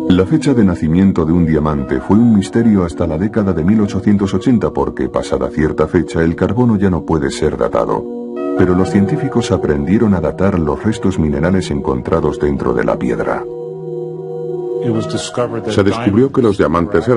La fecha de nacimiento de un diamante fue un misterio hasta la década de 1880 porque, pasada cierta fecha, el carbono ya no puede ser datado. Pero los científicos aprendieron a datar los restos minerales encontrados dentro de la piedra. Se descubrió que los diamantes eran